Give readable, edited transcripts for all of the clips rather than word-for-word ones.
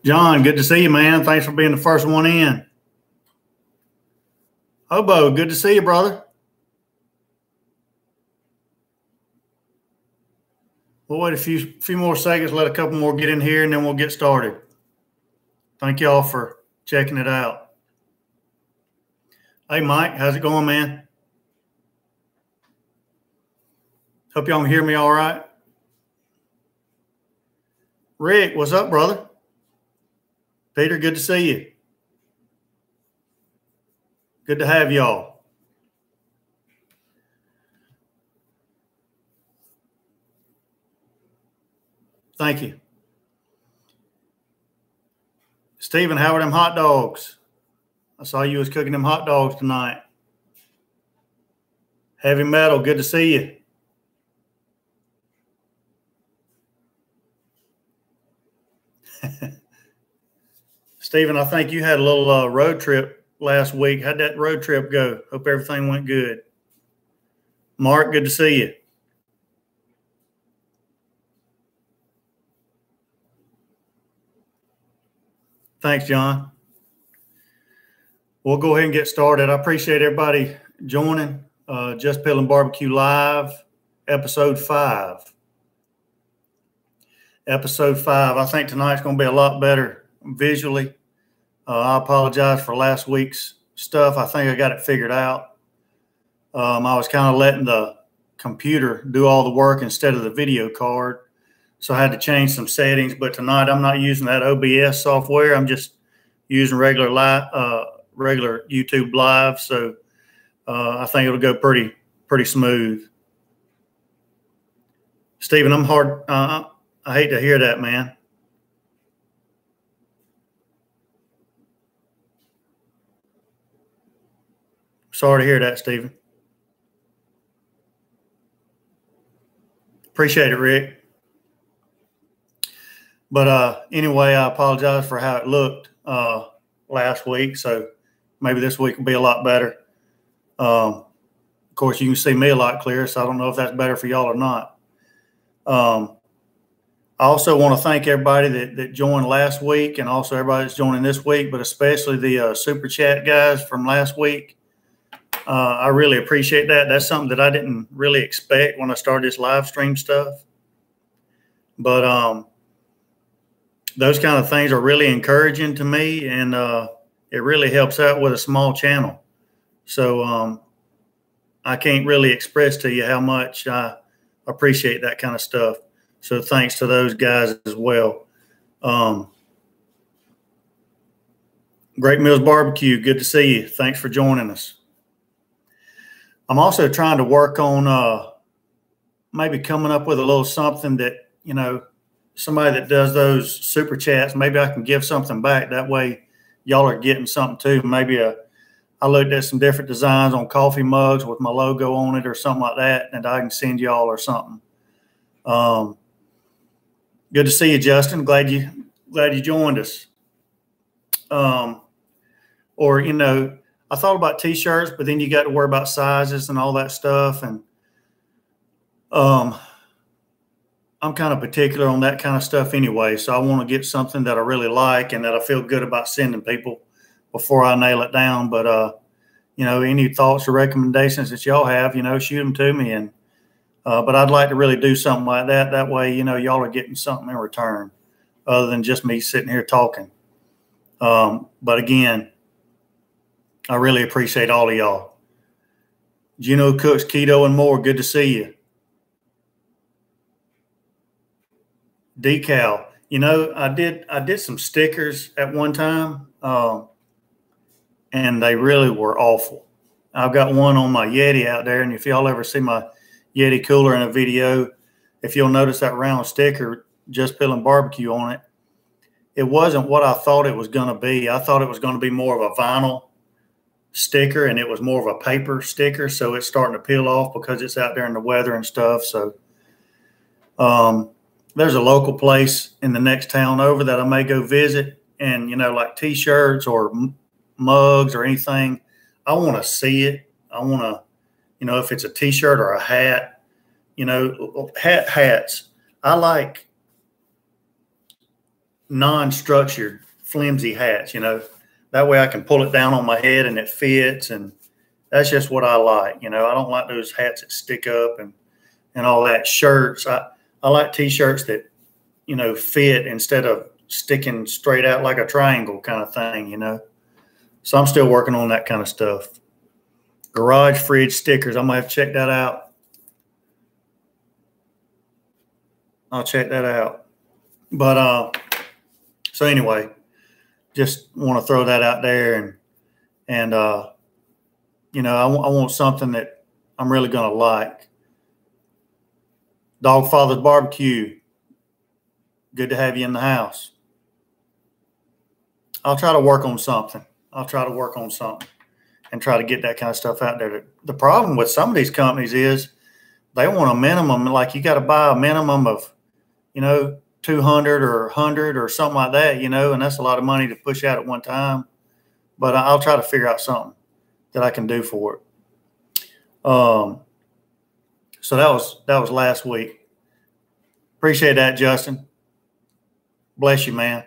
John, good to see you, man. Thanks for being the first one in. Hobo, good to see you, brother. We'll wait a few more seconds, let a couple more get in here, and then we'll get started. Thank y'all for checking it out. Hey, Mike, how's it going, man? Hope y'all can hear me all right. Rick, what's up, brother? Peter, good to see you. Good to have y'all. Thank you. Stephen, how are them hot dogs? I saw you was cooking them hot dogs tonight. Heavy Metal, good to see you. Stephen, I think you had a little road trip last week. How'd that road trip go? Hope everything went good. Mark, good to see you. Thanks, John. We'll go ahead and get started. I appreciate everybody joining. Jus Piddlin BBQ Live, episode 5. Episode 5. I think tonight's going to be a lot better visually. I apologize for last week's stuff. I think I got it figured out. I was kind of letting the computer do all the work instead of the video card. So I had to change some settings. But tonight I'm not using that OBS software. I'm just using regular YouTube Live. So I think it'll go pretty smooth. Stephen, I'm hard. I hate to hear that, man. Sorry to hear that, Stephen. Appreciate it, Rick. But anyway, I apologize for how it looked last week. So maybe this week will be a lot better. Of course, you can see me a lot clearer, so I don't know if that's better for y'all or not. I also want to thank everybody that joined last week and also everybody that's joining this week, but especially the Super Chat guys from last week. I really appreciate that. That's something that I didn't really expect when I started this live stream stuff. But those kind of things are really encouraging to me, and it really helps out with a small channel. So I can't really express to you how much I appreciate that kind of stuff. So thanks to those guys as well. Great Mills Barbecue, good to see you. Thanks for joining us. I'm also trying to work on maybe coming up with a little something that, you know, somebody that does those super chats, maybe I can give something back. That way y'all are getting something too. Maybe I looked at some different designs on coffee mugs with my logo on it or something like that, and I can send y'all or something. Good to see you, Justin. Glad you joined us. Or, you know, I thought about T-shirts, but then you got to worry about sizes and all that stuff. And I'm kind of particular on that kind of stuff anyway. So I want to get something that I really like and that I feel good about sending people before I nail it down. But, you know, any thoughts or recommendations that y'all have, you know, shoot them to me. And but I'd like to really do something like that. That way, you know, y'all are getting something in return other than just me sitting here talking. But again, I really appreciate all of y'all. Gino Cooks, Keto, and more. Good to see you. Decal. You know, I did some stickers at one time, and they really were awful. I've got one on my Yeti out there, and if y'all ever see my Yeti cooler in a video, if you'll notice that round sticker, Jus Piddlin BBQ on it, it wasn't what I thought it was going to be. I thought it was going to be more of a vinyl sticker, and it was more of a paper sticker, so it's starting to peel off because it's out there in the weather and stuff. So there's a local place in the next town over that I may go visit, and, you know, like T-shirts or mugs or anything, I want to see it. I want to, you know, if it's a T-shirt or a hat, you know, hats. I like non-structured, flimsy hats, you know. That way I can pull it down on my head and it fits, and that's just what I like. You know, I don't like those hats that stick up and all that. Shirts, I like T-shirts that, you know, fit instead of sticking straight out like a triangle kind of thing, you know. So I'm still working on that kind of stuff. Garage fridge stickers, I'm going to have to check that out. I'll check that out. But so anyway, just want to throw that out there, and you know, I want something that I'm really going to like. Dogfather's Barbecue, good to have you in the house. I'll try to work on something. I'll try to work on something and try to get that kind of stuff out there. The problem with some of these companies is they want a minimum, like you got to buy a minimum of, you know, 200 or 100 or something like that, you know, and that's a lot of money to push out at one time. But I'll try to figure out something that I can do for it. So that was last week. Appreciate that, Justin. Bless you, man.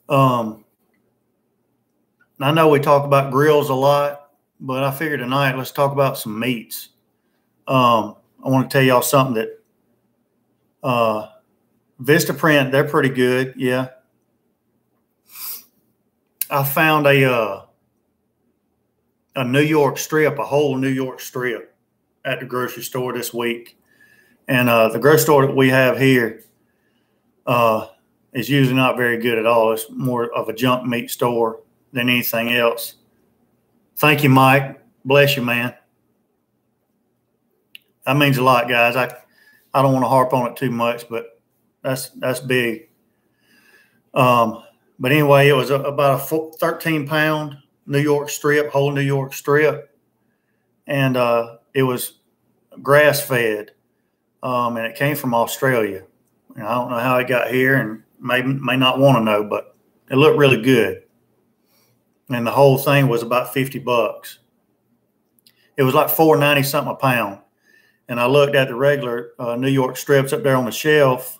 I know we talk about grills a lot, but I figured tonight let's talk about some meats. I want to tell y'all something that Vistaprint, they're pretty good. Yeah. I found a New York strip, a whole New York strip at the grocery store this week. And the grocery store that we have here is usually not very good at all. It's more of a junk meat store than anything else. Thank you, Mike. Bless you, man. That means a lot, guys. I don't want to harp on it too much, but that's big. But anyway, it was about a 13-pound New York strip, whole New York strip, and it was grass-fed, and it came from Australia. And I don't know how it got here, and may not want to know, but it looked really good. And the whole thing was about $50. It was like $4.90 something a pound. And I looked at the regular New York strips up there on the shelf,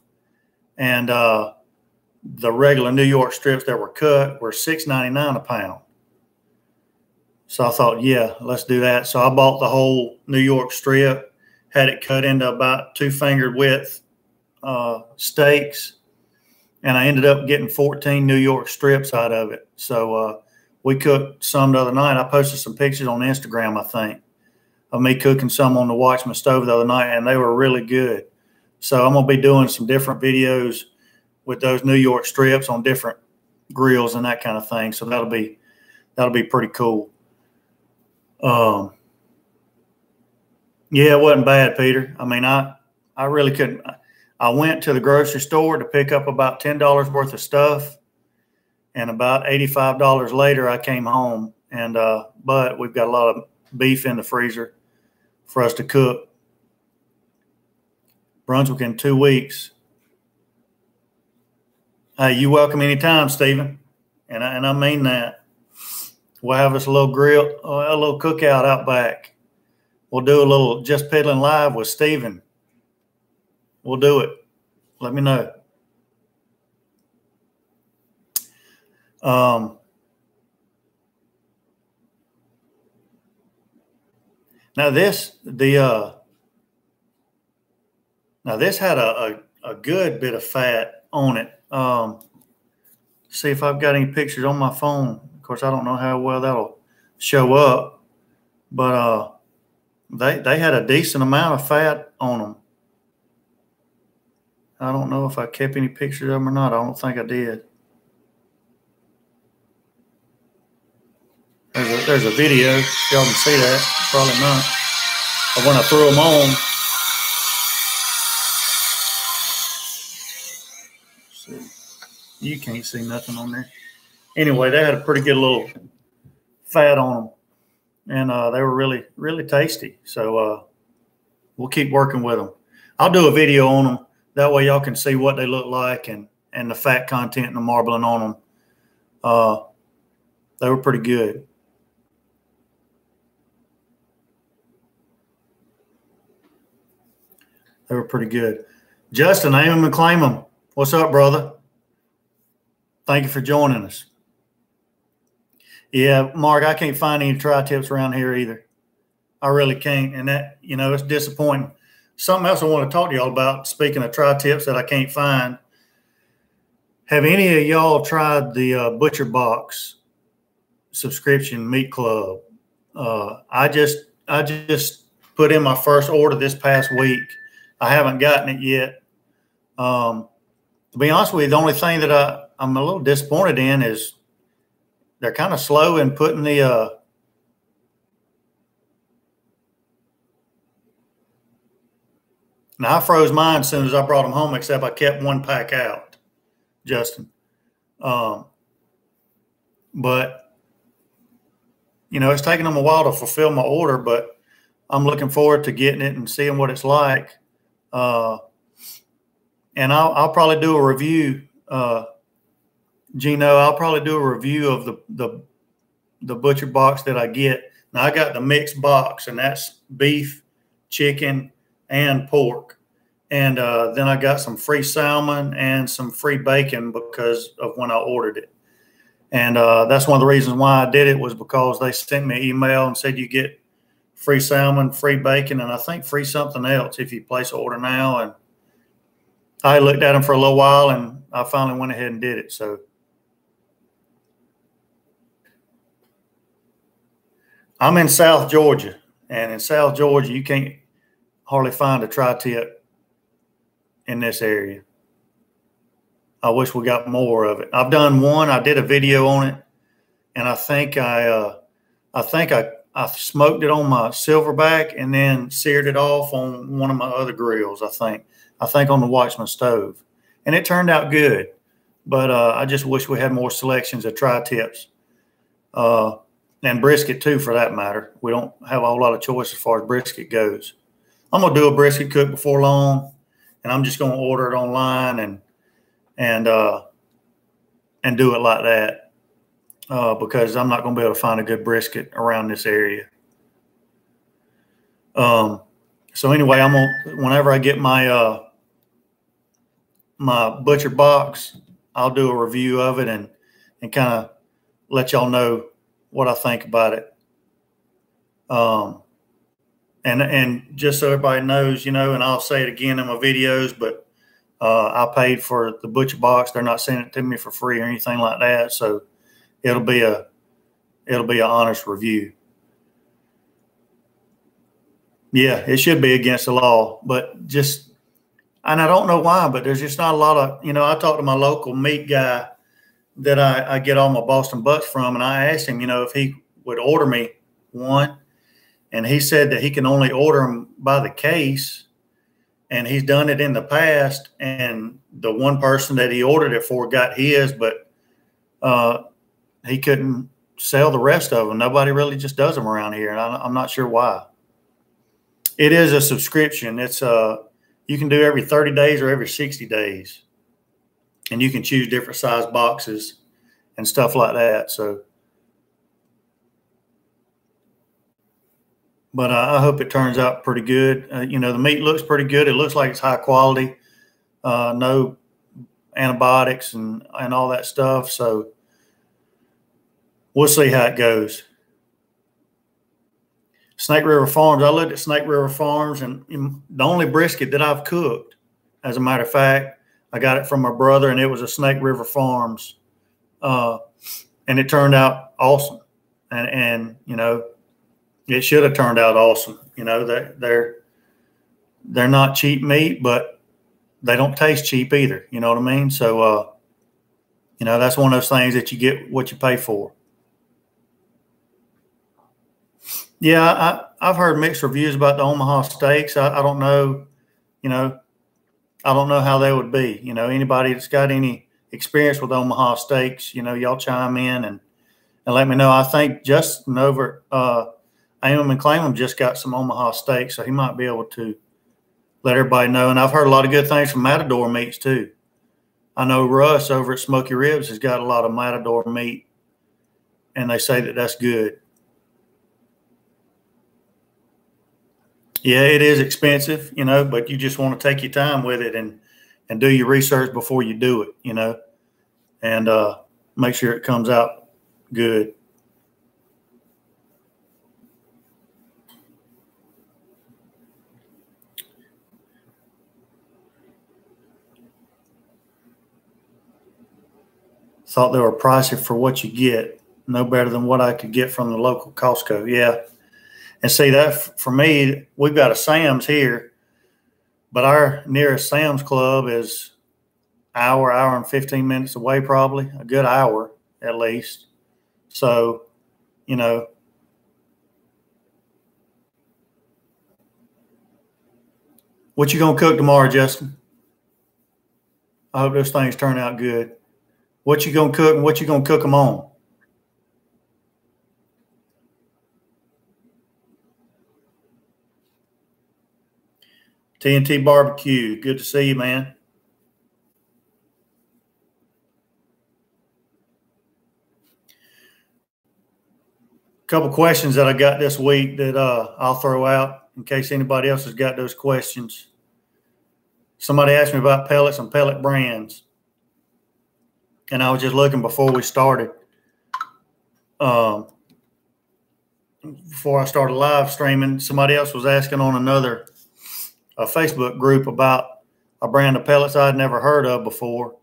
and the regular New York strips that were cut were $6.99 a pound. So I thought, yeah, let's do that. So I bought the whole New York strip, had it cut into about 2-finger width steaks, and I ended up getting 14 New York strips out of it. So we cooked some the other night. I posted some pictures on Instagram, I think, of me cooking some on the Watchman Stove the other night, and they were really good. So I'm going to be doing some different videos with those New York strips on different grills and that kind of thing. So that'll be pretty cool. Yeah, it wasn't bad, Peter. I mean, I really couldn't. I went to the grocery store to pick up about $10 worth of stuff, and about $85 later, I came home. And but we've got a lot of beef in the freezer for us to cook. Brunswick in 2 weeks. Hey, you welcome anytime, Stephen, and I mean that. We'll have us a little grill, a little cookout out back. We'll do a little Jus Piddlin live with Stephen. We'll do it. Let me know. Now this had a good bit of fat on it. See if I've got any pictures on my phone. Of course, I don't know how well that'll show up, but they had a decent amount of fat on them. I don't know if I kept any pictures of them or not. I don't think I did. There's a video. Y'all can see that. Probably not. But when I threw them on, you can't see nothing on there. Anyway, they had a pretty good little fat on them, and they were really, really tasty. So we'll keep working with them. I'll do a video on them. That way y'all can see what they look like and the fat content and the marbling on them. They were pretty good. They were pretty good. Justin, aim them and claim them. What's up, brother? Thank you for joining us. Yeah, Mark, I can't find any tri-tips around here either. I really can't. And that, it's disappointing. Something else I want to talk to y'all about, speaking of tri-tips that I can't find. Have any of y'all tried the Butcher Box subscription meat club? I just put in my first order this past week. I haven't gotten it yet. To be honest with you, the only thing that I'm a little disappointed in is they're kind of slow in putting the now I froze mine as soon as I brought them home, except I kept one pack out, Justin. But it's taking them a while to fulfill my order, but I'm looking forward to getting it and seeing what it's like. And I'll probably do a review, Gino. I'll probably do a review of the Butcher Box that I get. Now I got the mixed box, and that's beef, chicken, and pork. And then I got some free salmon and some free bacon because of when I ordered it. And that's one of the reasons why I did it, was because they sent me an email and said you get free salmon, free bacon, and I think free something else if you place an order now. And I looked at them for a little while, and I finally went ahead and did it. So I'm in South Georgia, and in South Georgia, you can't hardly find a tri-tip in this area. I wish we got more of it. I've done one. I did a video on it, and I think I smoked it on my Silverbac and then seared it off on one of my other grills. I think on the Watchman Stove, and it turned out good. But I just wish we had more selections of tri-tips, and brisket too, for that matter. We don't have a whole lot of choice as far as brisket goes. I'm gonna do a brisket cook before long, and I'm just gonna order it online and do it like that, because I'm not going to be able to find a good brisket around this area. So anyway, whenever I get my my Butcher Box, I'll do a review of it and kind of let y'all know what I think about it. And just so everybody knows, and I'll say it again in my videos, but I paid for the Butcher Box. They're not sending it to me for free or anything like that. So it'll be an honest review. Yeah, it should be against the law, but and I don't know why, but there's just not a lot of, I talked to my local meat guy that I get all my Boston butts from, and I asked him, if he would order me one, and he said that he can only order them by the case. And he's done it in the past, and the one person that he ordered it for got his, but he couldn't sell the rest of them. Nobody really just does them around here, and I'm not sure why. It is a subscription. It's you can do every 30 days or every 60 days, and you can choose different size boxes and stuff like that. So, but I hope it turns out pretty good. The meat looks pretty good. It looks like it's high quality, no antibiotics and all that stuff. So we'll see how it goes. Snake River Farms. I looked at Snake River Farms, and the only brisket that I've cooked, as a matter of fact, I got it from my brother, and it was a Snake River Farms, and it turned out awesome. And it should have turned out awesome. They're not cheap meat, but they don't taste cheap either. You know what I mean? So, that's one of those things that you get what you pay for. Yeah, I've heard mixed reviews about the Omaha steaks. I don't know, I don't know how they would be. Anybody that's got any experience with Omaha steaks, y'all chime in and let me know. I think Justin over Aim and Claim just got some Omaha steaks, so he might be able to let everybody know. And I've heard a lot of good things from Matador meats too. I know Russ over at Smoky Ribs has got a lot of Matador meat, and they say that that's good. Yeah, it is expensive, but you just want to take your time with it and and do your research before you do it, you know, and make sure it comes out good. Thought they were pricey for what you get. No better than what I could get from the local Costco. Yeah. And see, that for me, we've got a Sam's here, but our nearest Sam's Club is hour and 15 minutes away, probably a good hour at least. So, you know, what you gonna cook tomorrow, Justin? I hope those things turn out good. What you gonna cook and what you gonna cook them on? TNT Barbecue, good to see you, man. A couple questions that I got this week that I'll throw out in case anybody else has got those questions. Somebody asked me about pellets and pellet brands, and I was just looking before we started. Before I started live streaming, somebody else was asking on another Facebook group about a brand of pellets I'd never heard of before.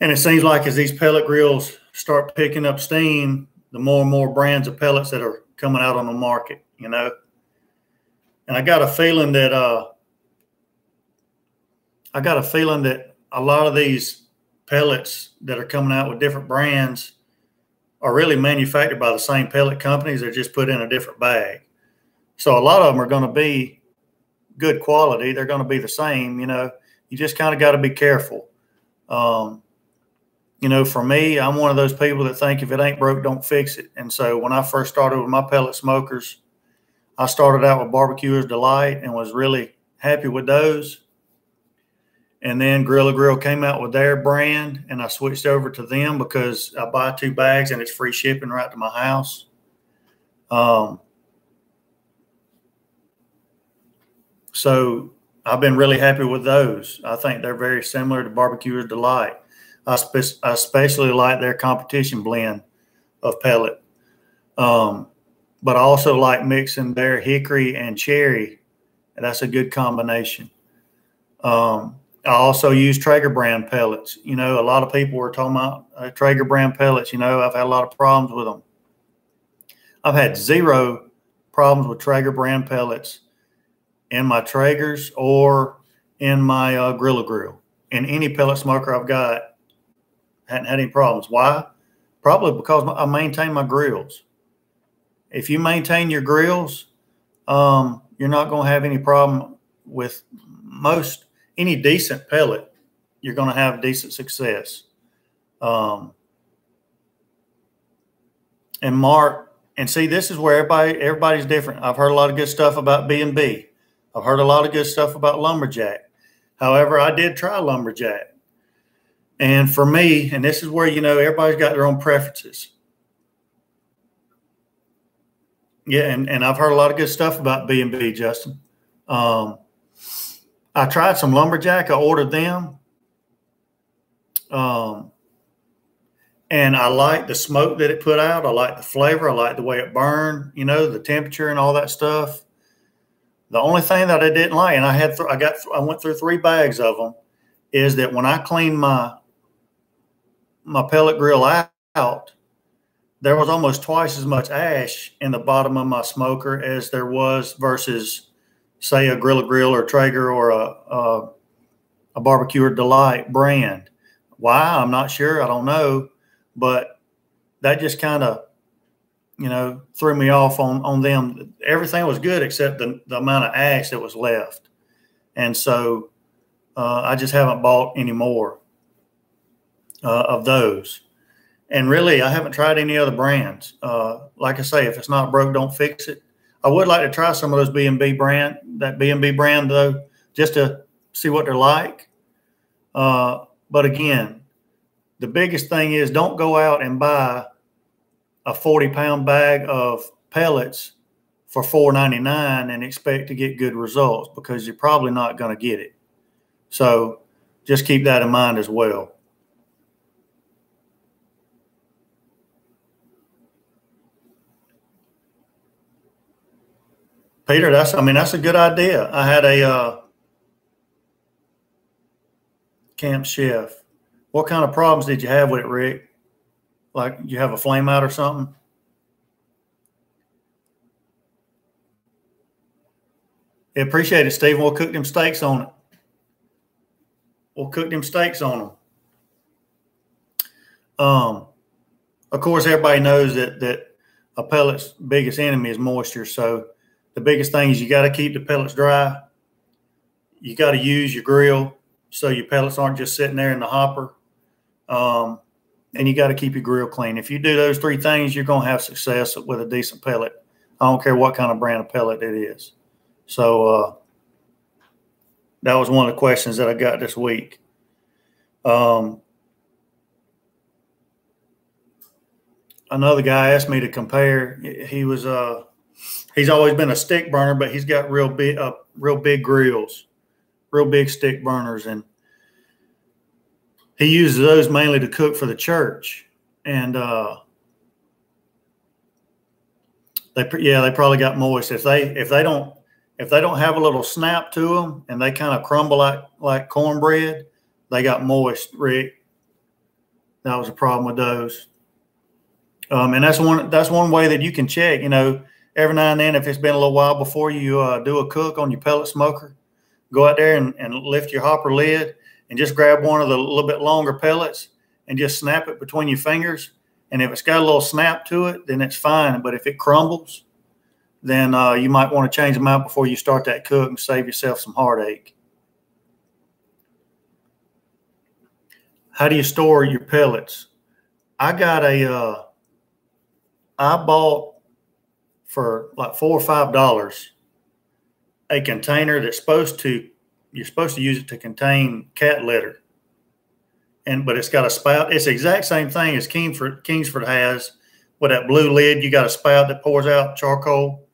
And it seems like as these pellet grills start picking up steam, the more and more brands of pellets that are coming out on the market, you know. And I got a feeling that a lot of these pellets that are coming out with different brands are really manufactured by the same pellet companies. They're just put in a different bag. So a lot of them are going to be good quality. They're going to be the same, you know. You just kind of got to be careful. You know, for me, I'm one of those people that think if it ain't broke, don't fix it. And so when I first started with my pellet smokers, I started out with Barbecuer's Delight and was really happy with those. And then Grilla Grill came out with their brand, and I switched over to them because I buy 2 bags and it's free shipping right to my house. So I've been really happy with those. I think they're very similar to Barbecuer's Delight. I especially like their competition blend of pellet. But I also like mixing their hickory and cherry. And that's a good combination. I also use Traeger brand pellets. You know, a lot of people were talking about Traeger brand pellets. You know, I've had a lot of problems with them. I've had 0 problems with Traeger brand pellets in my Traegers or in my Grilla Grill. In any pellet smoker I've got, hadn't had any problems. Why? Probably because I maintain my grills. If you maintain your grills, you're not going to have any problem with any decent pellet. You're going to have decent success. And Mark, and see, this is where everybody's different. I've heard a lot of good stuff about B&B. I've heard a lot of good stuff about Lumberjack. However, I did try Lumberjack. And for me, and this is where, you know, everybody's got their own preferences. Yeah, and I've heard a lot of good stuff about B&B, Justin. I tried some Lumberjack. I ordered them. And I like the smoke that it put out. I like the flavor. I like the way it burned, you know, the temperature and all that stuff. The only thing that I didn't like, and I went through 3 bags of them, is that when I cleaned my pellet grill out, there was almost twice as much ash in the bottom of my smoker as there was versus, say, a Grilla Grill or Traeger or a Barbecuer Delight brand. Why? I'm not sure. I don't know. But that just kind of, you know, threw me off on them. Everything was good except the amount of ash that was left. And so I just haven't bought any more of those. And really, I haven't tried any other brands. Like I say, if it's not broke, don't fix it. I would like to try some of those B&B brand, though, just to see what they're like. But again, the biggest thing is don't go out and buy a 40-pound bag of pellets for $4.99 and expect to get good results, because you're probably not going to get it. So just keep that in mind as well. Peter, that's a good idea. I had a camp chef. What kind of problems did you have with it, Rick? Like you have a flame out or something? I appreciate it, Stephen. We'll cook them steaks on it. We'll cook them steaks on them. Of course, everybody knows that a pellet's biggest enemy is moisture. So the biggest thing is you got to keep the pellets dry. You got to use your grill so your pellets aren't just sitting there in the hopper. And you got to keep your grill clean. If you do those three things, you're going to have success with a decent pellet. I don't care what kind of brand of pellet it is. So that was one of the questions that I got this week. Another guy asked me to compare. He's always been a stick burner, but he's got real big grills, real big stick burners, and he uses those mainly to cook for the church. And they probably got moist. If they don't have a little snap to them and they kind of crumble like cornbread, they got moist, Rick. That was a problem with those. And that's one way that you can check. You know, every now and then, if it's been a little while before you do a cook on your pellet smoker, go out there and lift your hopper lid and just grab one of the little bit longer pellets and just snap it between your fingers. And if it's got a little snap to it, then it's fine. But if it crumbles, then you might want to change them out before you start that cook and save yourself some heartache. How do you store your pellets? I bought for like $4 or $5 a container that's you're supposed to use it to contain cat litter. But it's got a spout. It's the exact same thing as Kingsford has with that blue lid. You got a spout that pours out charcoal.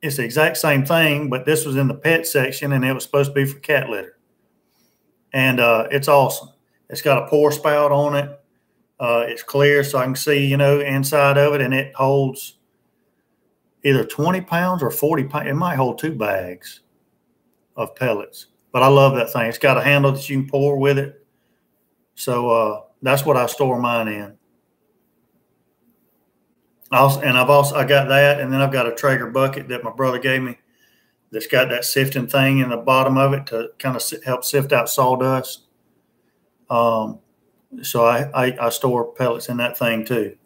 It's the exact same thing, but this was in the pet section and it was supposed to be for cat litter. And it's awesome. It's got a pour spout on it. It's clear so I can see, inside of it, and it holds either 20 pounds or 40 pounds. It might hold 2 bags of pellets, but I love that thing. It's got a handle that you can pour with it. So that's what I store mine in. I got that, and then I've got a Traeger bucket that my brother gave me that's got that sifting thing in the bottom of it to kind of help sift out sawdust. So I store pellets in that thing too.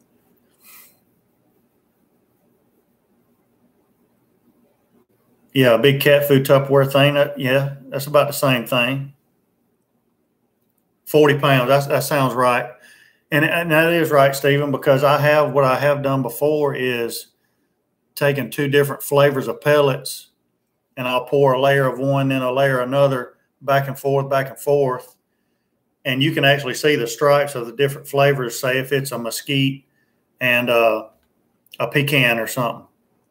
Yeah, a big cat food Tupperware thing. That's about the same thing. 40 pounds. That sounds right. And that is right, Stephen, because what I have done before is taken 2 different flavors of pellets, and I'll pour a layer of one, then a layer of another, back and forth. And you can actually see the stripes of the different flavors, say if it's a mesquite and a pecan or something.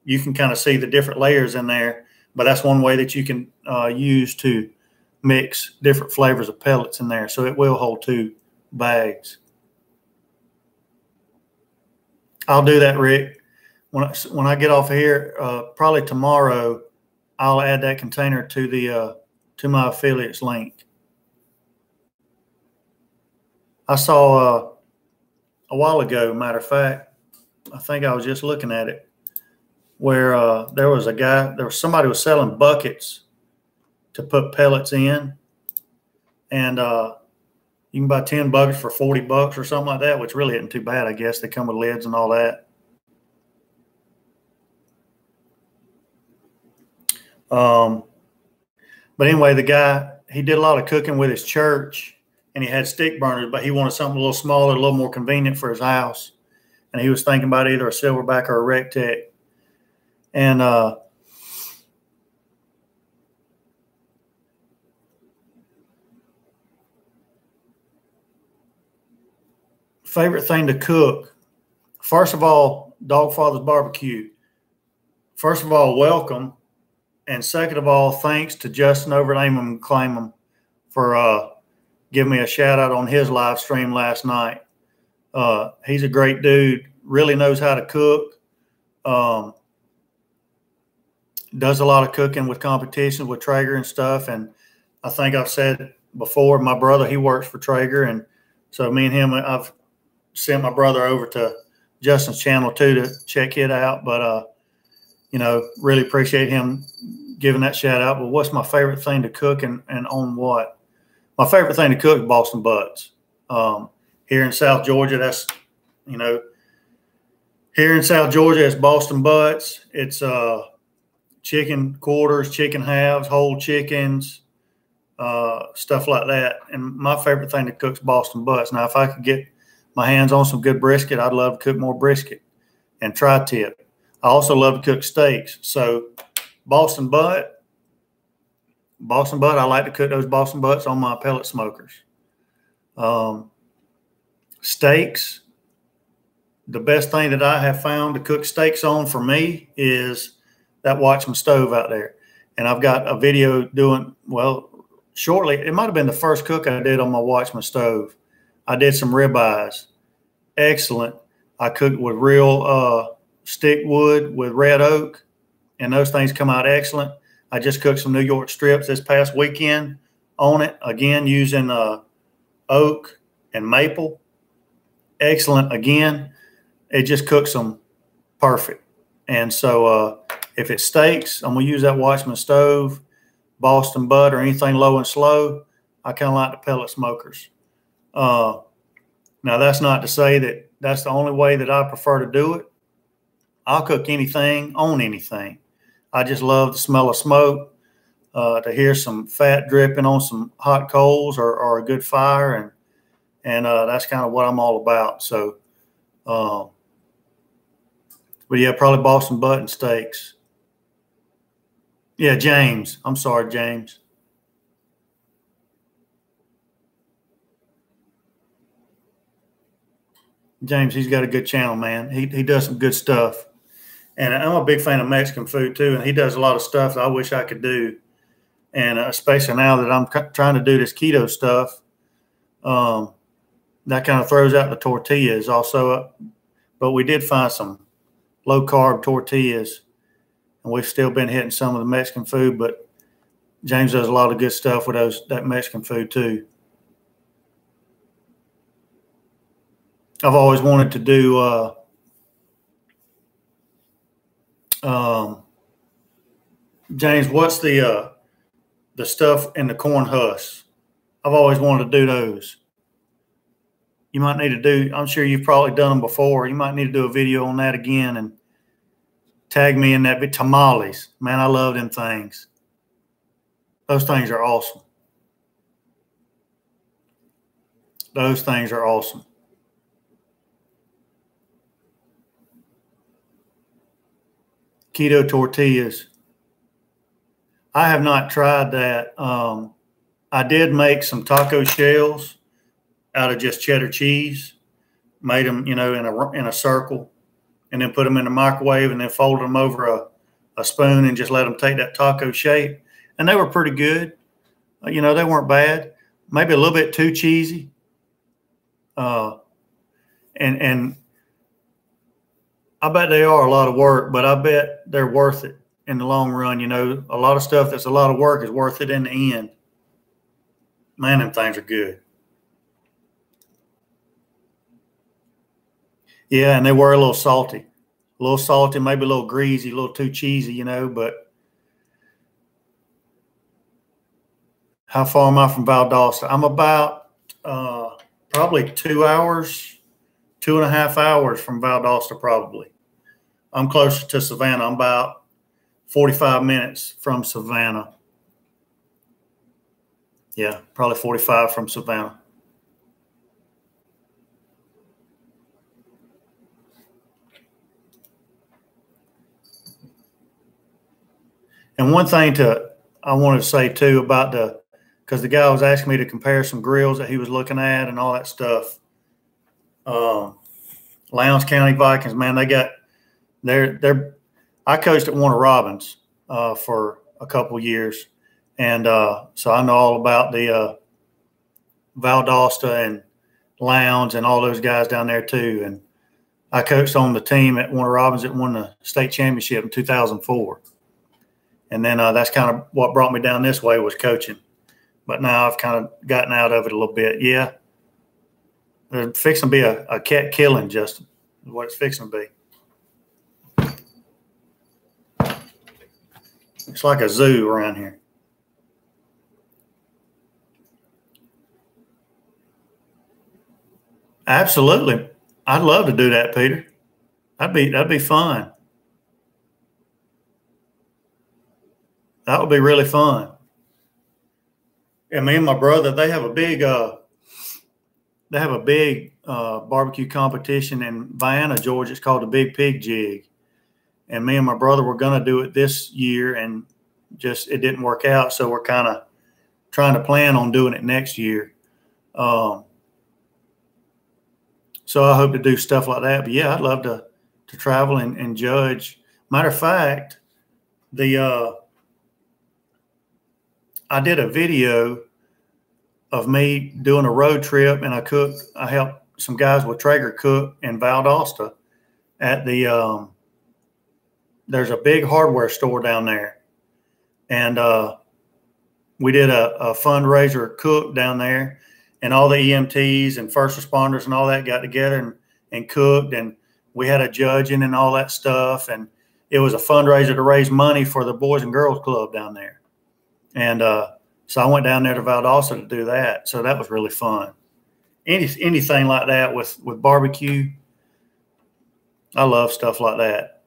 You can kind of see the different layers in there, but that's one way that you can use to mix different flavors of pellets in there. So it will hold 2 bags. I'll do that, Rick. When I get off of here, probably tomorrow, I'll add that container to my affiliates link. I saw a while ago, matter of fact, I think I was just looking at it, where there was somebody was selling buckets to put pellets in, and you can buy 10 buckets for $40 or something like that, which really isn't too bad, I guess. They come with lids and all that. But anyway, the guy, he did a lot of cooking with his church, and he had stick burners, but he wanted something a little smaller, a little more convenient for his house. And he was thinking about either a Silverbac or a Rectech. And favorite thing to cook. First of all, Dog Father's Barbecue. First of all, welcome. And second of all, thanks to Justin over at Aim 'em and Claim 'em for giving me a shout out on his live stream last night. He's a great dude, really knows how to cook. Does a lot of cooking with competitions with Traeger and stuff. And I think I've said before, my brother, he works for Traeger. And so me and him, I've sent my brother over to Justin's channel too to check it out. But, you know, really appreciate him giving that shout out. But what's my favorite thing to cook and on what? My favorite thing to cook is Boston butts. Here in South Georgia, that's, you know, here in South Georgia, it's Boston butts. It's chicken quarters, chicken halves, whole chickens, stuff like that. And my favorite thing to cook is Boston butts. Now, if I could get my hands on some good brisket, I'd love to cook more brisket and tri-tip. I also love to cook steaks. So Boston butt, I like to cook those Boston butts on my pellet smokers. Steaks, the best thing that I have found to cook steaks on for me is that Watchman stove out there. And I've got a video doing, well, shortly, it might have been the first cook I did on my Watchman stove. I did some ribeyes. Excellent. I cooked with real stick wood with red oak, and those things come out excellent. I just cooked some New York strips this past weekend on it, again, using oak and maple. Excellent. Again, it just cooks them perfect. And so if it's steaks, I'm going to use that Watchman stove, Boston butt, or anything low and slow. I kind of like the pellet smokers. Now, that's not to say that that's the only way that I prefer to do it. I'll cook anything on anything. I just love the smell of smoke, to hear some fat dripping on some hot coals or a good fire. And that's kind of what I'm all about. So, but yeah, probably Boston butt and steaks. Yeah, James. I'm sorry, James. James, he's got a good channel, man. He does some good stuff. And I'm a big fan of Mexican food too. And he does a lot of stuff that I wish I could do. And especially now that I'm trying to do this keto stuff, that kind of throws out the tortillas also. But we did find some low carb tortillas, and we've still been hitting some of the Mexican food, but James does a lot of good stuff with that Mexican food too. I've always wanted to do James, what's the stuff in the corn husks? I've always wanted to do those. You might need to do, I'm sure you've probably done them before. You might need to do a video on that again and tag me in that. Tamales, man, I love them things. Those things are awesome. Those things are awesome. Keto tortillas. I have not tried that. I did make some taco shells out of just cheddar cheese. Made them, you know, in a circle, and then put them in the microwave, and then folded them over a spoon and just let them take that taco shape. And they were pretty good. You know, they weren't bad. Maybe a little bit too cheesy. And I bet they are a lot of work, but I bet they're worth it in the long run. You know, a lot of stuff that's a lot of work is worth it in the end. Man, them things are good. Yeah, and they were a little salty, maybe a little greasy, a little too cheesy, you know, but how far am I from Valdosta? I'm about probably 2 hours, 2.5 hours from Valdosta probably. I'm closer to Savannah. I'm about 45 minutes from Savannah. Yeah, probably 45 from Savannah. And one thing I wanted to say too about because the guy was asking me to compare some grills that he was looking at and all that stuff. Lowndes County Vikings, man, they got I coached at Warner Robins for a couple of years, And so I know all about the Valdosta and Lowndes and all those guys down there too. And I coached on the team at Warner Robins that won the state championship in 2004. And then that's kind of what brought me down this way was coaching. But now I've kind of gotten out of it a little bit. Yeah. There's fixing to be a cat killing, Justin, is what it's fixing to be. It's like a zoo around here. Absolutely. I'd love to do that, Peter. That'd be fun. That would be really fun. And me and my brother, they have a big barbecue competition in Vienna, Georgia. It's called the Big Pig Jig. And me and my brother were going to do it this year, and just it didn't work out. So we're kind of trying to plan on doing it next year. So I hope to do stuff like that. But yeah, I'd love to travel and judge. Matter of fact, I did a video of me doing a road trip, and I helped some guys with Traeger cook in Valdosta at the there's a big hardware store down there. And we did a fundraiser cook down there, and all the EMTs and first responders and all that got together and cooked, and we had a judging and all that stuff. And it was a fundraiser to raise money for the Boys and Girls Club down there. And so I went down there to Valdosta to do that. So that was really fun. Anything like that with barbecue, I love stuff like that.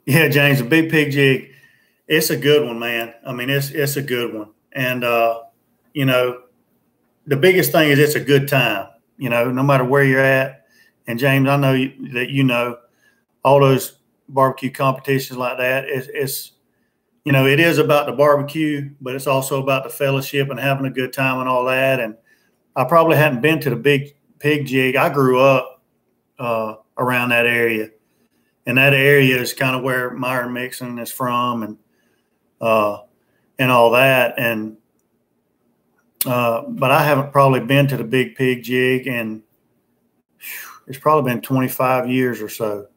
Yeah, James, the Big Pig Jig, it's a good one, man. I mean, it's a good one. And, you know, the biggest thing is it's a good time, you know, no matter where you're at. And, James, I know that you know all those barbecue competitions like that. It's you know, it is about the barbecue, but it's also about the fellowship and having a good time and all that. And I probably hadn't been to the Big Pig Jig. I grew up around that area. And that area is kind of where Myron Mixon is from, and all that. And but I haven't probably been to the Big Pig Jig, and it's probably been 25 years or so.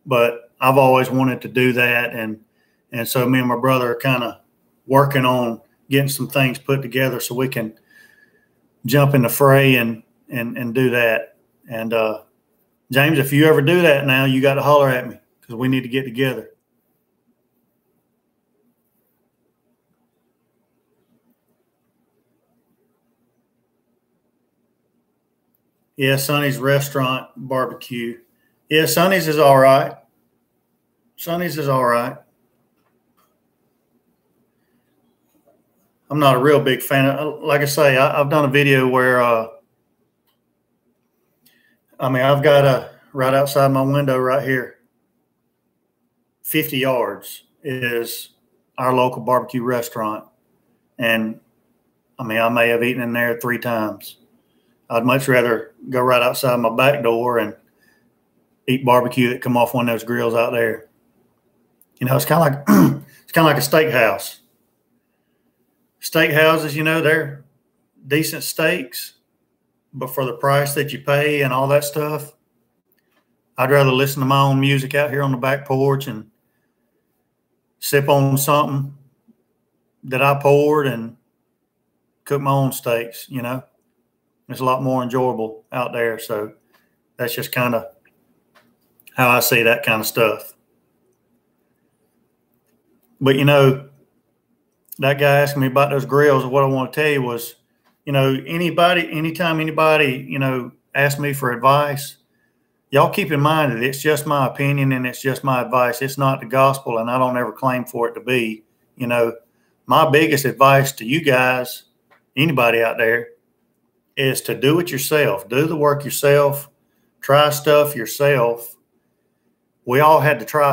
But I've always wanted to do that, and so me and my brother are kind of working on getting some things put together so we can jump in the fray and do that. And James, if you ever do that now, you got to holler at me because we need to get together. Yeah, Sonny's Restaurant Barbecue. Yeah, Sonny's is all right. Sonny's is all right. I'm not a real big fan of, like I say, I've done a video where, I mean, I've got right outside my window right here, 50 yards is our local barbecue restaurant. And I mean, I may have eaten in there 3 times. I'd much rather go right outside my back door and eat barbecue that come off one of those grills out there. You know, it's kind of like it's kind of like a steakhouse. Steakhouses, you know, they're decent steaks, but for the price that you pay and all that stuff, I'd rather listen to my own music out here on the back porch and sip on something that I poured and cook my own steaks, you know. It's a lot more enjoyable out there. So that's just kind of how I see that kind of stuff. But, you know, that guy asking me about those grills, what I want to tell you was, you know, anytime anybody, you know, asks me for advice, y'all keep in mind that it's just my opinion and it's just my advice. It's not the gospel, and I don't ever claim for it to be. You know, my biggest advice to you guys, anybody out there, is to do it yourself. Do the work yourself. Try stuff yourself. We all had to try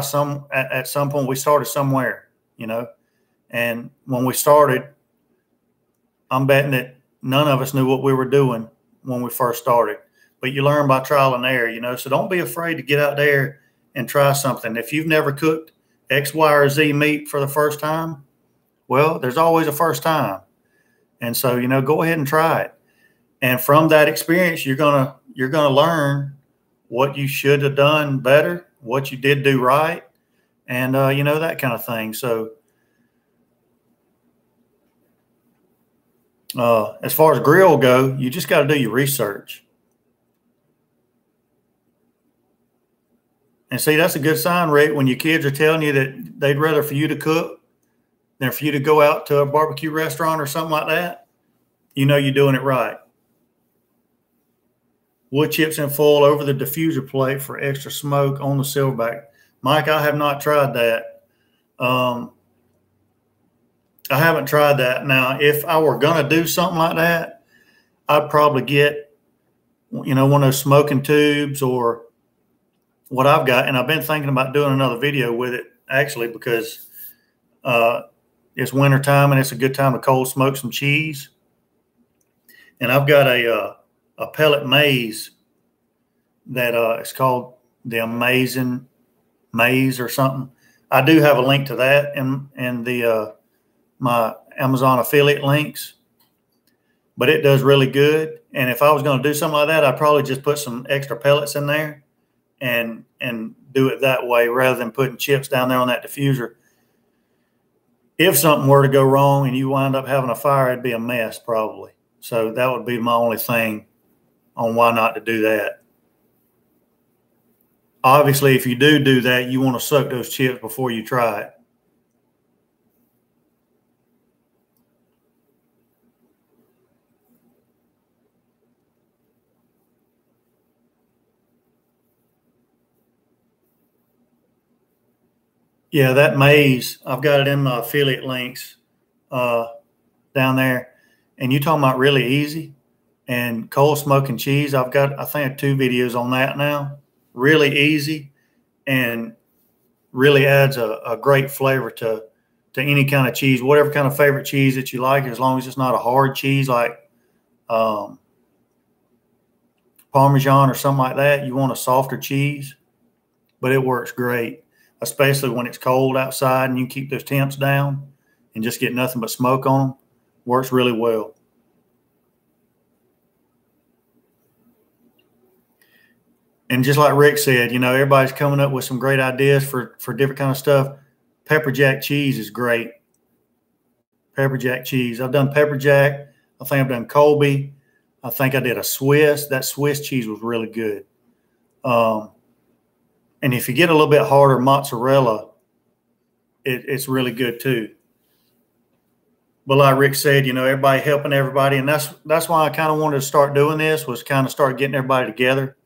at some point. We started somewhere, you know. And when we started, I'm betting that none of us knew what we were doing when we first started. But you learn by trial and error, you know. So don't be afraid to get out there and try something. If you've never cooked X, Y, or Z meat for the first time, well, there's always a first time. And so, you know, go ahead and try it. And from that experience, you're gonna learn what you should have done better, what you did do right, and you know, that kind of thing. So as far as grill go, you just got to do your research. And see, that's a good sign, Rick, when your kids are telling you that they'd rather for you to cook than for you to go out to a barbecue restaurant or something like that. You know you're doing it right. Wood chips in foil over the diffuser plate for extra smoke on the Silverbac. Mike, I have not tried that. I haven't tried that. Now, if I were going to do something like that, I'd probably get, you know, one of those smoking tubes or what I've got. And I've been thinking about doing another video with it, actually, because it's wintertime and it's a good time to cold smoke some cheese. And I've got a pellet maze that it's called the Amazing Maze or something. I do have a link to that in the my Amazon affiliate links, but it does really good. And if I was going to do something like that, I'd probably just put some extra pellets in there and do it that way rather than putting chips down there on that diffuser. If something were to go wrong and you wind up having a fire, it'd be a mess probably. So that would be my only thing on why not to do that. Obviously, if you do that, you want to soak those chips before you try it. Yeah, that maze, I've got it in my affiliate links down there. And you're talking about really easy. And cold smoking cheese, I've got, I think, 2 videos on that now. Really easy and really adds a great flavor to any kind of cheese, whatever kind of favorite cheese that you like, as long as it's not a hard cheese like Parmesan or something like that. You want a softer cheese, but it works great, especially when it's cold outside and you can keep those temps down and just get nothing but smoke on them. Works really well. And just like Rick said, you know, everybody's coming up with some great ideas for different kind of stuff. Pepper jack cheese is great. Pepper jack cheese. I've done pepper jack. I think I've done Colby. I think I did a Swiss. That Swiss cheese was really good. And if you get a little bit harder mozzarella, it's really good too. But like Rick said, you know, everybody helping everybody. And that's why I kind of wanted to start doing this, was kind of start getting everybody together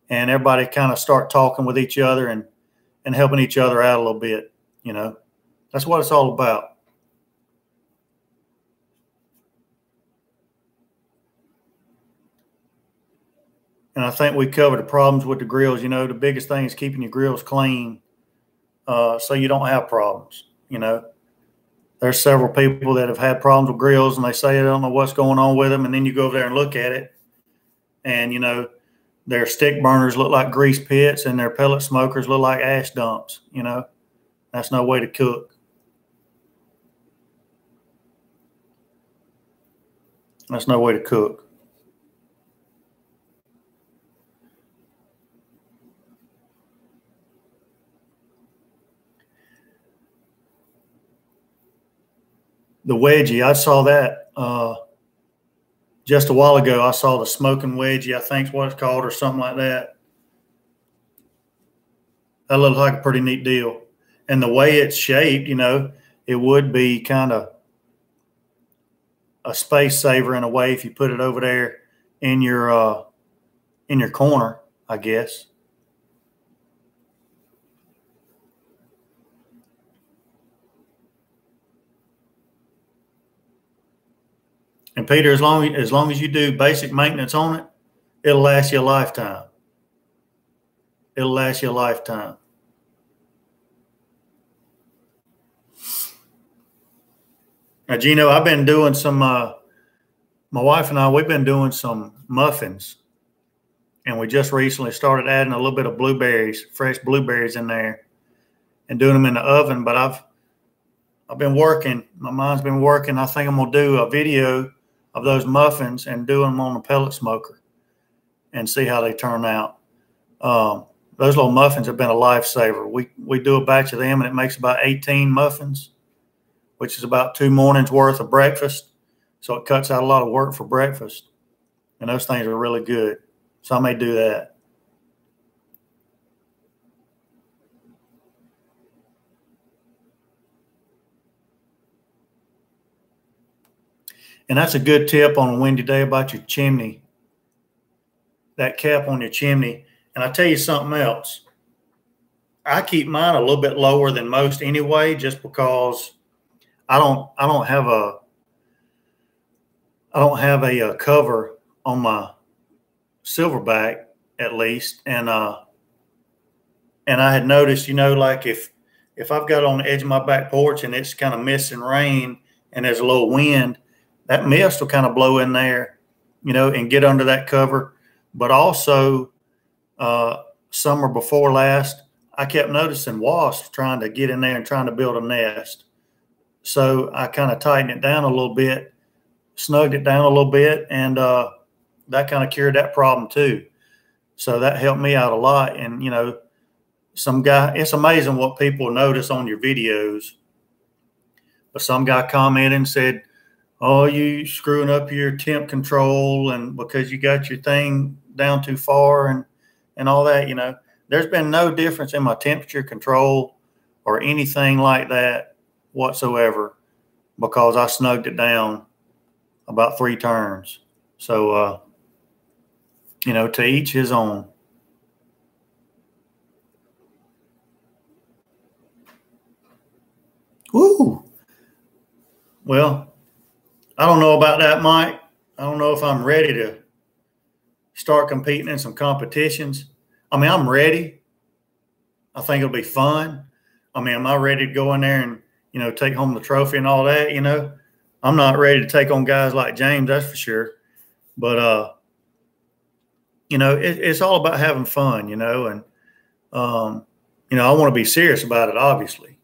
and everybody kind of start talking with each other and helping each other out a little bit. You know, that's what it's all about. And I think we covered the problems with the grills. You know, the biggest thing is keeping your grills clean so you don't have problems. You know, there's several people that have had problems with grills and they say they don't know what's going on with them. And then you go over there and look at it and, you know, their stick burners look like grease pits and their pellet smokers look like ash dumps. You know, that's no way to cook. That's no way to cook. The wedgie, I saw that just a while ago. I saw the smoking wedgie, I think is what it's called, or something like that. That looks like a pretty neat deal. And the way it's shaped, you know, it would be kind of a space saver in a way if you put it over there in your corner, I guess. And Peter, as long as you do basic maintenance on it, it'll last you a lifetime. It'll last you a lifetime. Now, Gino, I've been doing some. My wife and I, we've been doing some muffins, And we just recently started adding a little bit of blueberries, fresh blueberries in there, and doing them in the oven. But I've been working. My mind's been working. I think I'm gonna do a video of those muffins and do them on the pellet smoker and see how they turn out. Those little muffins have been a lifesaver. We do a batch of them, and it makes about 18 muffins, which is about 2 mornings worth of breakfast. So it cuts out a lot of work for breakfast. And those things are really good. So I may do that. And that's a good tip on a windy day about your chimney, that cap on your chimney. And I tell you something else. I keep mine a little bit lower than most anyway, just because I don't have a cover on my Silverbac, at least. And I had noticed, like if I've got it on the edge of my back porch and it's kind of mist and rain and there's a little wind, that mist will kind of blow in there, and get under that cover. But also, summer before last, I kept noticing wasps trying to get in there and trying to build a nest. So I kind of tightened it down a little bit, snugged it down a little bit, and that kind of cured that problem too. So that helped me out a lot. And, some guy, it's amazing what people notice on your videos. But some guy commented and said, "Oh, you screwing up your temp control and because you got your thing down too far and all that." There's been no difference in my temperature control or anything like that whatsoever because I snugged it down about 3 turns. So, to each his own. Woo! Well, I don't know about that, Mike. I don't know if I'm ready to start competing in some competitions. I mean, I'm ready. I think it'll be fun. I mean, am I ready to go in there and, take home the trophy and all that? I'm not ready to take on guys like James, that's for sure. But, it's all about having fun, and, I want to be serious about it, obviously,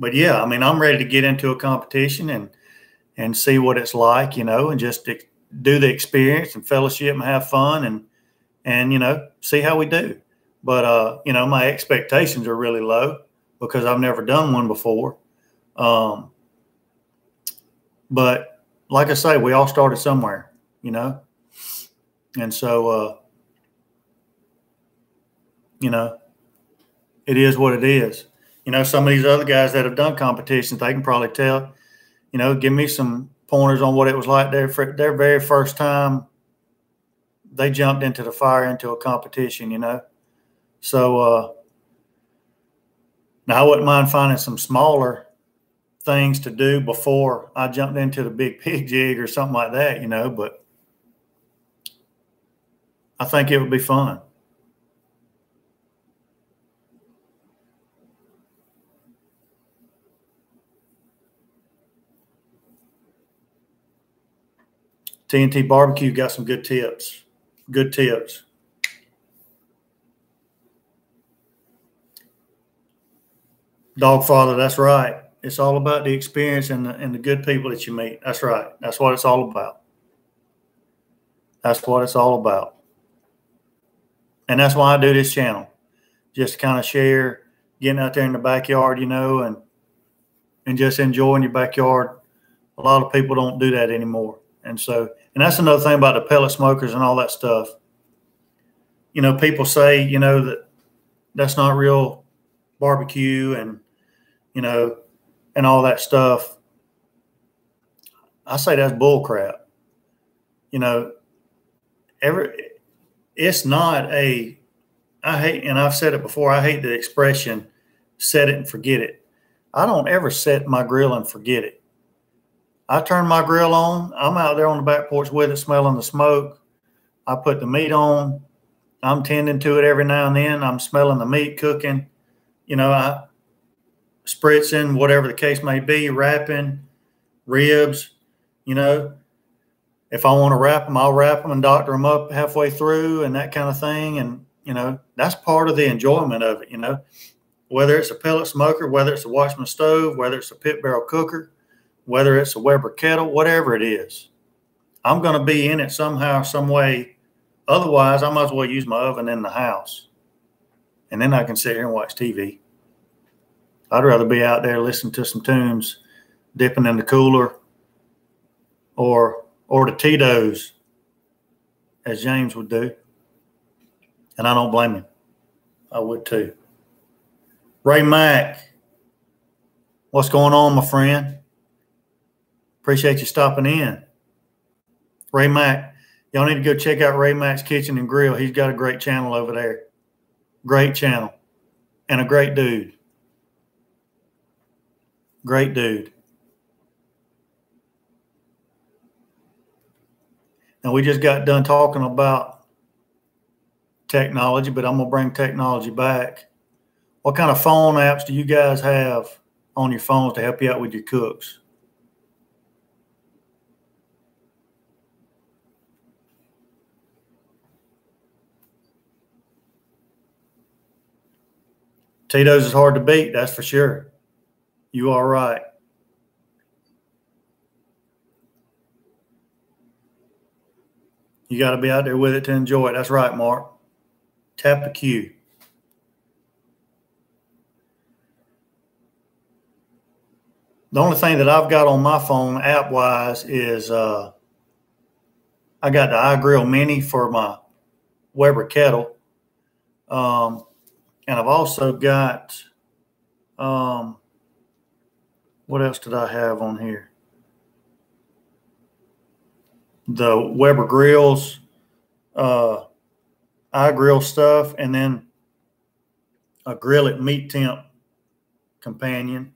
but yeah, I mean, I'm ready to get into a competition and see what it's like, and just do the experience and fellowship and have fun and see how we do. But, my expectations are really low because I've never done one before. But like I say, we all started somewhere, and so, it is what it is. Some of these other guys that have done competitions, they can probably tell, give me some pointers on what it was like their very first time they jumped into the fire into a competition, So now I wouldn't mind finding some smaller things to do before I jumped into the big pig jig or something like that, but I think it would be fun. TNT Barbecue got some good tips. Good tips. Dogfather, that's right. It's all about the experience and the good people that you meet. That's right. That's what it's all about. That's what it's all about. And that's why I do this channel. Just to kind of share, getting out there in the backyard, and just enjoying your backyard. A lot of people don't do that anymore. And that's another thing about the pellet smokers and all that stuff. People say, that that's not real barbecue and, and all that stuff. I say that's bull crap. It's not I hate, and I've said it before, I hate the expression, set it and forget it. I don't ever set my grill and forget it. I turn my grill on. I'm out there on the back porch with it, smelling the smoke. I put the meat on. I'm tending to it every now and then. I'm smelling the meat cooking. I spritzing, whatever the case may be, wrapping, ribs, if I want to wrap them, I'll wrap them and doctor them up halfway through and that kind of thing. And, you know, that's part of the enjoyment of it, you know, whether it's a pellet smoker, whether it's a Watchman stove, whether it's a pit barrel cooker, whether it's a Weber kettle, whatever it is, I'm going to be in it somehow, some way. Otherwise, I might as well use my oven in the house. And then I can sit here and watch TV. I'd rather be out there listening to some tunes, dipping in the cooler, or the Tito's, as James would do. And I don't blame him. I would too. Ray Mack, what's going on, my friend? Appreciate you stopping in. Ray Mack, y'all need to go check out Ray Mack's Kitchen and Grill. He's got a great channel over there. Great channel. And a great dude. Great dude. Now, we just got done talking about technology, but I'm going to bring technology back. What kind of phone apps do you guys have on your phones to help you out with your cooks? Tito's is hard to beat, that's for sure. You are right. You got to be out there with it to enjoy it. That's right, Mark. Tap the cue. The only thing that I've got on my phone app-wise is I got the iGrill Mini for my Weber kettle. And I've also got, what else did I have on here? The Weber grills, iGrill stuff, and then a Grill It meat temp companion,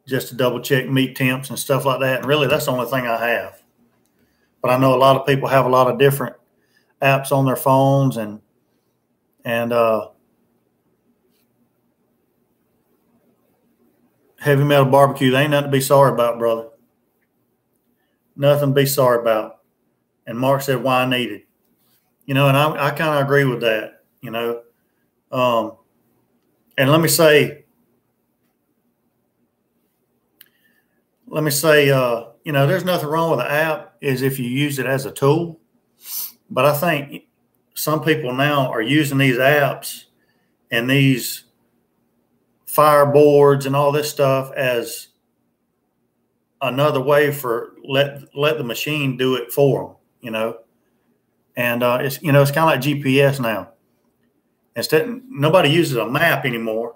just to double check meat temps and stuff like that. And really, that's the only thing I have. But I know a lot of people have a lot of different apps on their phones, and Heavy Metal Barbecue, they ain't nothing to be sorry about, brother. Nothing to be sorry about. And Mark said, why I need it. You know, and I kind of agree with that, you know. And let me say, you know, there's nothing wrong with the app is if you use it as a tool. But I think some people now are using these apps and these fireboards and all this stuff as another way for let the machine do it for them, you know. And it's, you know, it's kind of like GPS now. Instead, nobody uses a map anymore.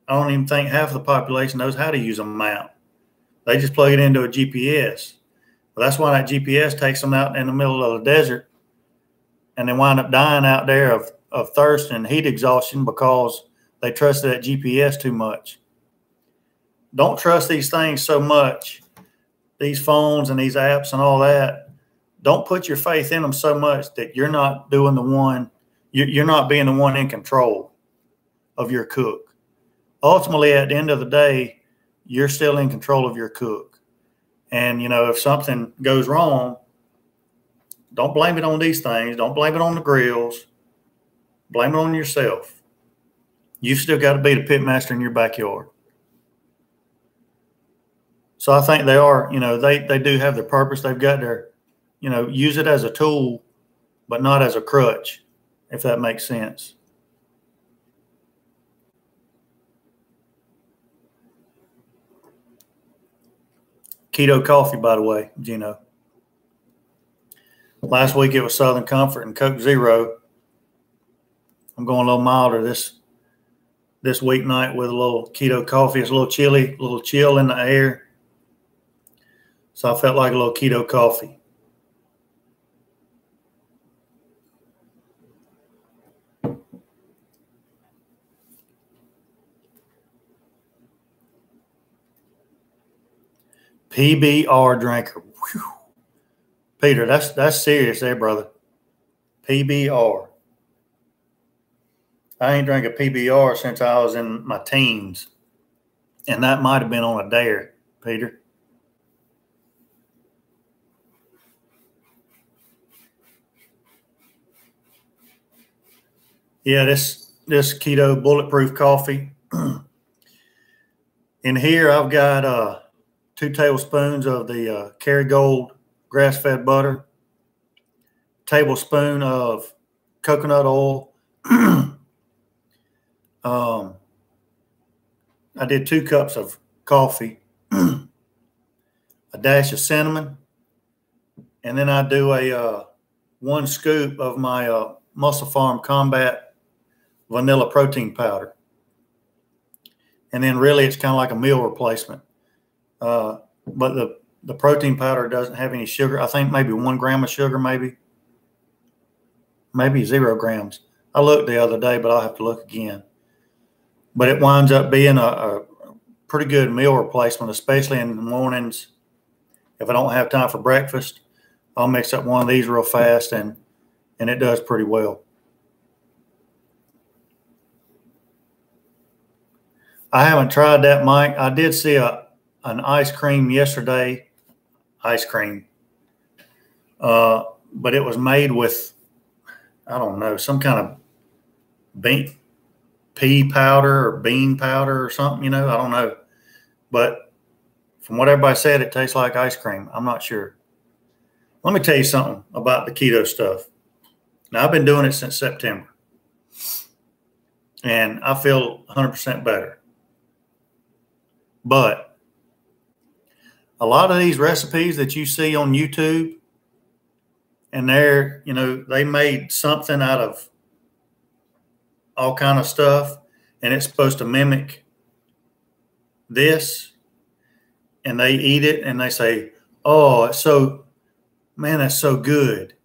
I don't even think half the population knows how to use a map. They just plug it into a GPS. Well, that's why that GPS takes them out in the middle of the desert, and they wind up dying out there of thirst and heat exhaustion because they trusted that GPS too much. Don't trust these things so much, these phones and these apps and all that. Don't put your faith in them so much that you're not doing the one, you're not being the one in control of your cook. Ultimately, at the end of the day, you're still in control of your cook. And, you know, if something goes wrong, don't blame it on these things. Don't blame it on the grills. Blame it on yourself. You've still got to be the pit master in your backyard. So I think they are, you know, they do have their purpose. They've got their, you know, use it as a tool, but not as a crutch, if that makes sense. Keto coffee, by the way, Gino. Last week it was Southern Comfort and Coke Zero. I'm going a little milder this weeknight with a little keto coffee. It's a little chilly, a little chill in the air. So I felt like a little keto coffee. PBR drinker. Whew. Peter, that's serious there, brother. PBR. I ain't drank a PBR since I was in my teens. And that might have been on a dare, Peter. Yeah, this keto bulletproof coffee. In here, I've got 2 tablespoons of the Kerrygold grass-fed butter, tablespoon of coconut oil. I did 2 cups of coffee, a dash of cinnamon, and then I do a 1 scoop of my Muscle Farm Combat vanilla protein powder. And then really it's kind of like a meal replacement. But the protein powder doesn't have any sugar. I think maybe 1 gram of sugar, maybe 0 grams. I looked the other day, but I'll have to look again. But it winds up being a pretty good meal replacement, especially in the mornings. If I don't have time for breakfast, I'll mix up one of these real fast, and it does pretty well. I haven't tried that, Mike. I did see an ice cream yesterday. Ice cream. But it was made with, I don't know, some kind of pea powder or bean powder or something, I don't know. But from what everybody said, it tastes like ice cream. I'm not sure. Let me tell you something about the keto stuff. Now, I've been doing it since September, and I feel 100% better. But a lot of these recipes that you see on YouTube, and they made something out of all kind of stuff, and it's supposed to mimic this, and they eat it and they say, oh, it's so, man, that's so good,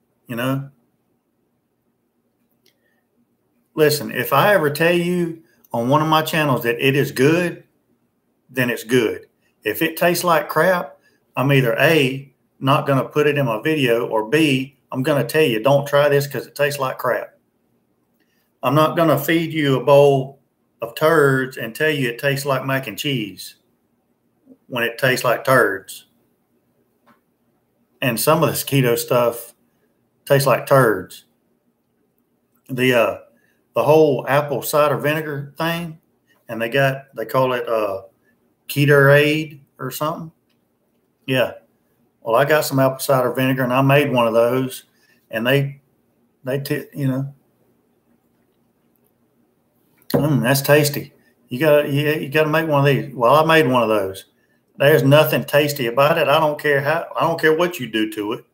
Listen, if I ever tell you on one of my channels that it is good, then it's good. If it tastes like crap, I'm either A, not going to put it in my video, or B, I'm going to tell you, don't try this because it tastes like crap. I'm not going to feed you a bowl of turds and tell you it tastes like mac and cheese when it tastes like turds. And some of this keto stuff tastes like turds. The whole apple cider vinegar thing, and they call it Ketorade or something. Yeah. Well, I got some apple cider vinegar, and I made one of those, and that's tasty. You gotta make one of these. Well, I made one of those. There's nothing tasty about it. I don't care what you do to it.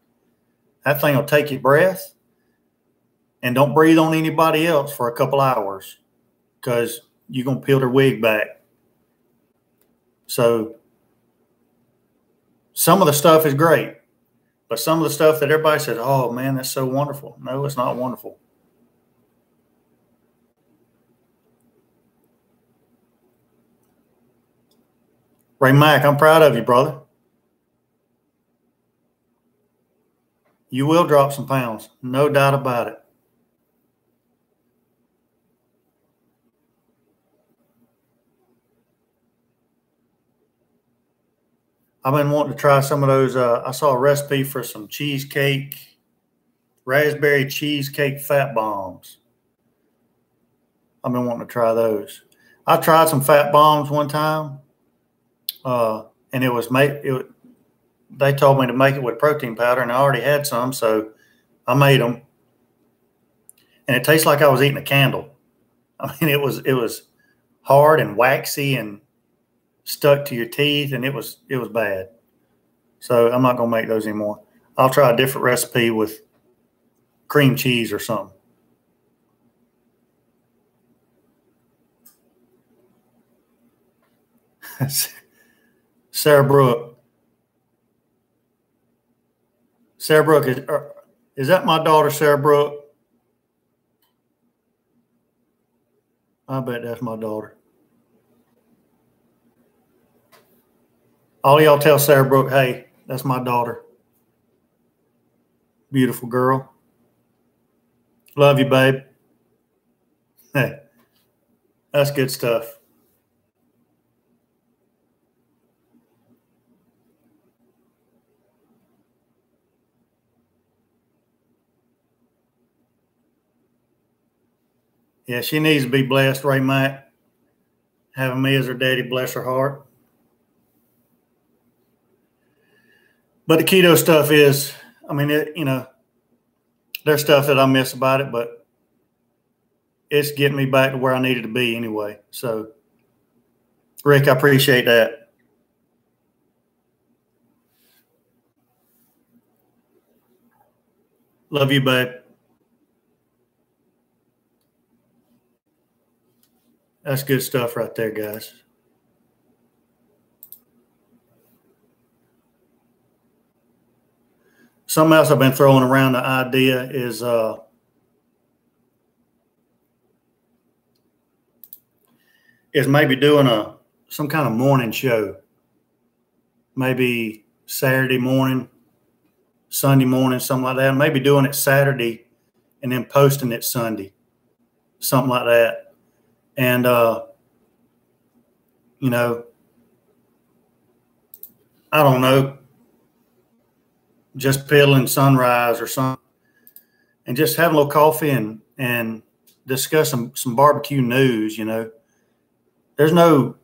That thing will take your breath, and don't breathe on anybody else for a couple hours, because you're gonna peel their wig back. So some of the stuff is great, but some of the stuff that everybody says, oh man, that's so wonderful. No, it's not wonderful. Ray Mack, I'm proud of you, brother. You will drop some pounds, no doubt about it. I've been wanting to try some of those. I saw a recipe for some cheesecake, raspberry cheesecake fat bombs. I've been wanting to try those. I tried some fat bombs one time, and they told me to make it with protein powder, and I already had some, so I made them. And it tastes like I was eating a candle. I mean, it was hard and waxy and stuck to your teeth, and it was bad. So I'm not going to make those anymore. I'll try a different recipe with cream cheese or something. Sarah Brooke. Sarah Brooke, is that my daughter, Sarah Brooke? I bet that's my daughter. All y'all tell Sarah Brooke, hey, that's my daughter. Beautiful girl. Love you, babe. Hey, that's good stuff. Yeah, she needs to be blessed, Ray Mack, having me as her daddy, bless her heart. But the keto stuff is, I mean, there's stuff that I miss about it, but it's getting me back to where I needed to be anyway. So, Rick, I appreciate that. Love you, babe. That's good stuff right there, guys. Something else I've been throwing around the idea is maybe doing some kind of morning show. Maybe Saturday morning, Sunday morning, something like that. Maybe doing it Saturday and then posting it Sunday, something like that. And, I don't know, Jus Piddlin sunrise or something, and just have a little coffee and discuss some barbecue news. There's no,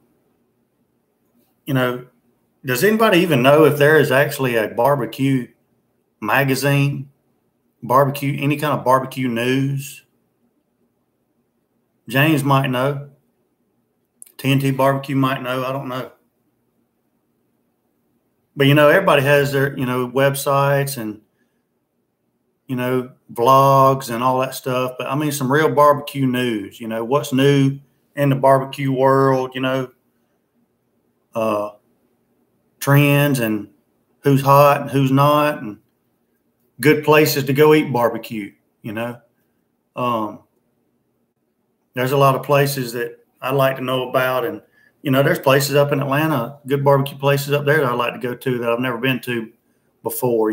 does anybody even know if there is actually a barbecue magazine, any kind of barbecue news? James might know. TNT Barbecue might know. I don't know. But, everybody has their, websites and, vlogs and all that stuff. But, I mean, some real barbecue news, what's new in the barbecue world, trends and who's hot and who's not, and good places to go eat barbecue, There's a lot of places that I'd like to know about. And, there's places up in Atlanta, good barbecue places up there that I'd like to go to that I've never been to before,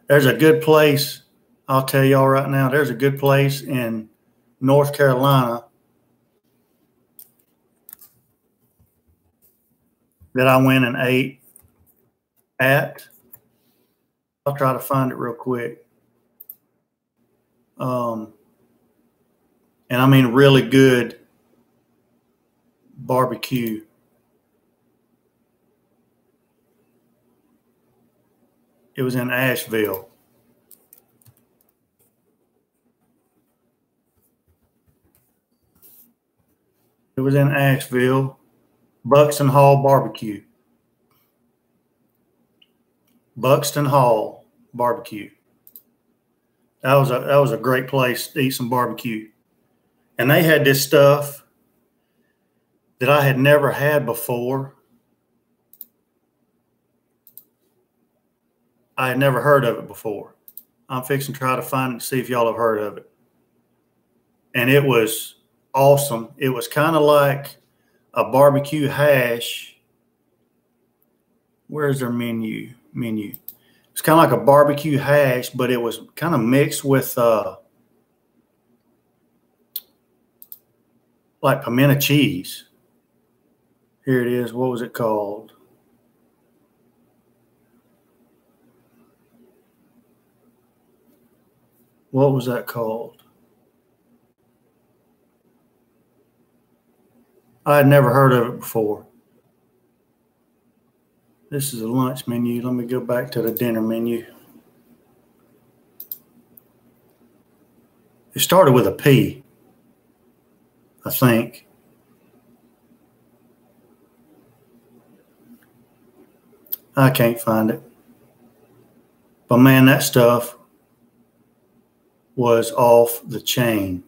There's a good place, I'll tell y'all right now, there's a good place in North Carolina that I went and ate at. I'll try to find it real quick. And I mean really good barbecue. It was in Asheville. It was in Asheville. Buxton Hall Barbecue. Buxton Hall Barbecue. That was a great place to eat some barbecue. And they had this stuff that I had never had before. I had never heard of it before. I'm fixing to try to find it and see if y'all have heard of it. And it was awesome. It was kind of like a barbecue hash. Where's their menu? It's kind of like a barbecue hash, but it was kind of mixed with like pimento cheese. Here it is. What was it called? What was that called? I had never heard of it before. This is a lunch menu. Let me go back to the dinner menu. It started with a P, I think. I can't find it. But man, that stuff was off the chain.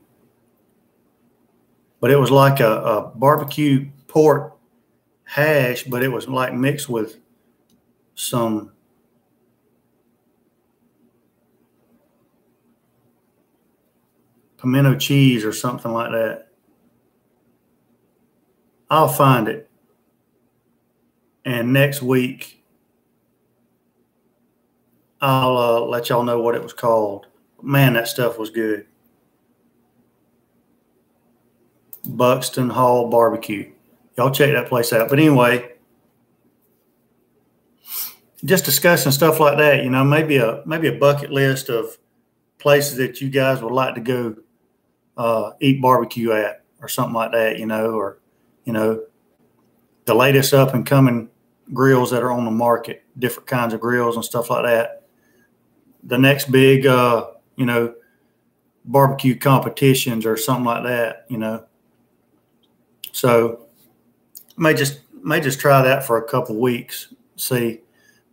But it was like a barbecue pork hash, but it was like mixed with some pimento cheese or something like that. I'll find it. And next week, I'll let y'all know what it was called. Man, that stuff was good. Buxton Hall Barbecue. Y'all check that place out. But anyway, just discussing stuff like that, maybe a bucket list of places that you guys would like to go eat barbecue at or something like that, or, the latest up and coming grills that are on the market, different kinds of grills and stuff like that. The next big, barbecue competitions or something like that, So may just try that for a couple of weeks. See,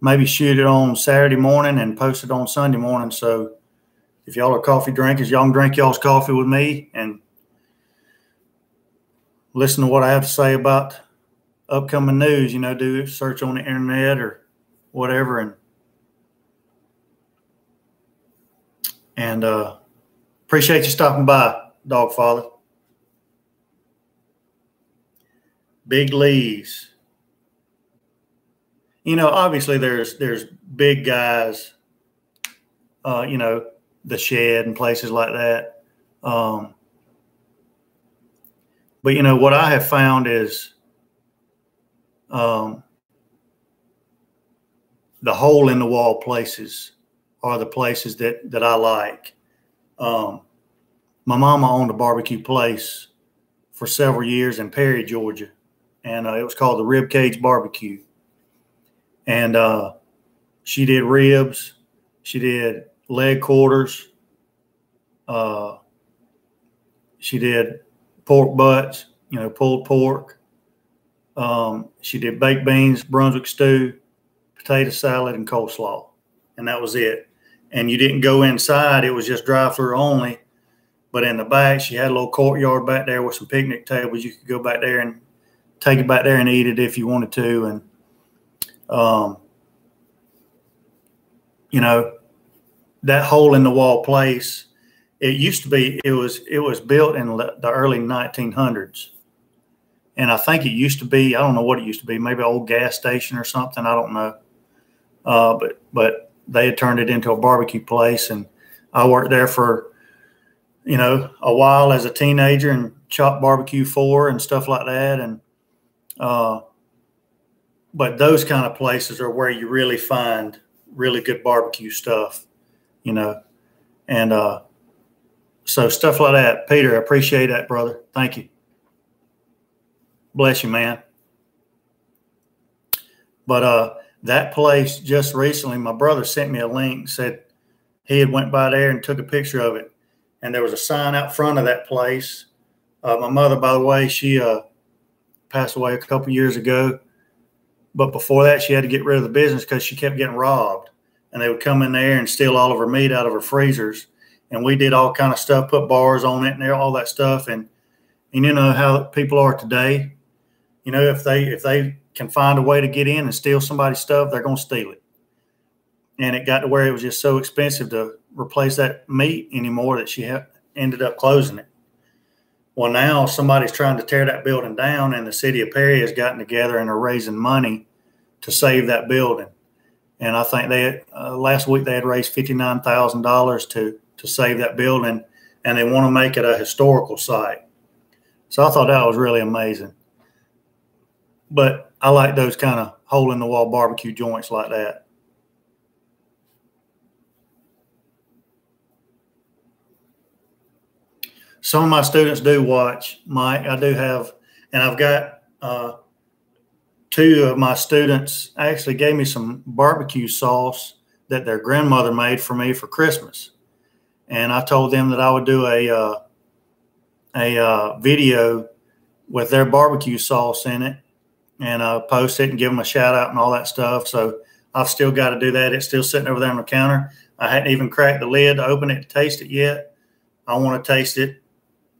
maybe shoot it on Saturday morning and post it on Sunday morning. So if y'all are coffee drinkers, y'all can drink y'all's coffee with me and listen to what I have to say about upcoming news. Do a search on the internet or whatever, and appreciate you stopping by, Dog Father. Big Lee's. Obviously there's big guys, the Shed and places like that. But what I have found is the hole in the wall places are the places that I like. My mama owned a barbecue place for several years in Perry, Georgia, and it was called the Rib Cage Barbecue. And she did ribs, she did leg quarters, she did pork butts, pulled pork. She did baked beans, Brunswick stew, potato salad, and coleslaw, and that was it. And you didn't go inside; it was just drive-through only. But in the back, she had a little courtyard back there with some picnic tables. You could go back there and take it back there and eat it if you wanted to. And that hole in the wall place, it used to be. It was built in the early 1900s. And I think it used to be, I don't know what it used to be, maybe an old gas station or something. I don't know. But they had turned it into a barbecue place. And I worked there for, a while as a teenager and chopped barbecue for and stuff like that. And, but those kind of places are where you really find really good barbecue stuff, And so stuff like that. Peter, I appreciate that, brother. Thank you. Bless you, man. But that place just recently, my brother sent me a link, said he had went by there and took a picture of it. And there was a sign out front of that place. My mother, by the way, she passed away a couple years ago. But before that, she had to get rid of the business because she kept getting robbed. And they would come in there and steal all of her meat out of her freezers. And we did all kind of stuff, put bars on it and all that stuff. And you know how people are today. If they can find a way to get in and steal somebody's stuff, they're going to steal it. And it got to where it was just so expensive to replace that meat anymore that she ended up closing it. Well, now somebody's trying to tear that building down, and the city of Perry has gotten together and are raising money to save that building. And I think last week they had raised $59,000 to save that building, and they want to make it a historical site. So I thought that was really amazing. But I like those kind of hole-in-the-wall barbecue joints like that. Some of my students do watch, Mike. I do have, and I've got two of my students actually gave me some barbecue sauce that their grandmother made for me for Christmas. And I told them that I would do a video with their barbecue sauce in it, and post it and give them a shout out and all that stuff. So I've still got to do that. It's still sitting over there on the counter. I hadn't even cracked the lid to open it to taste it yet. I want to taste it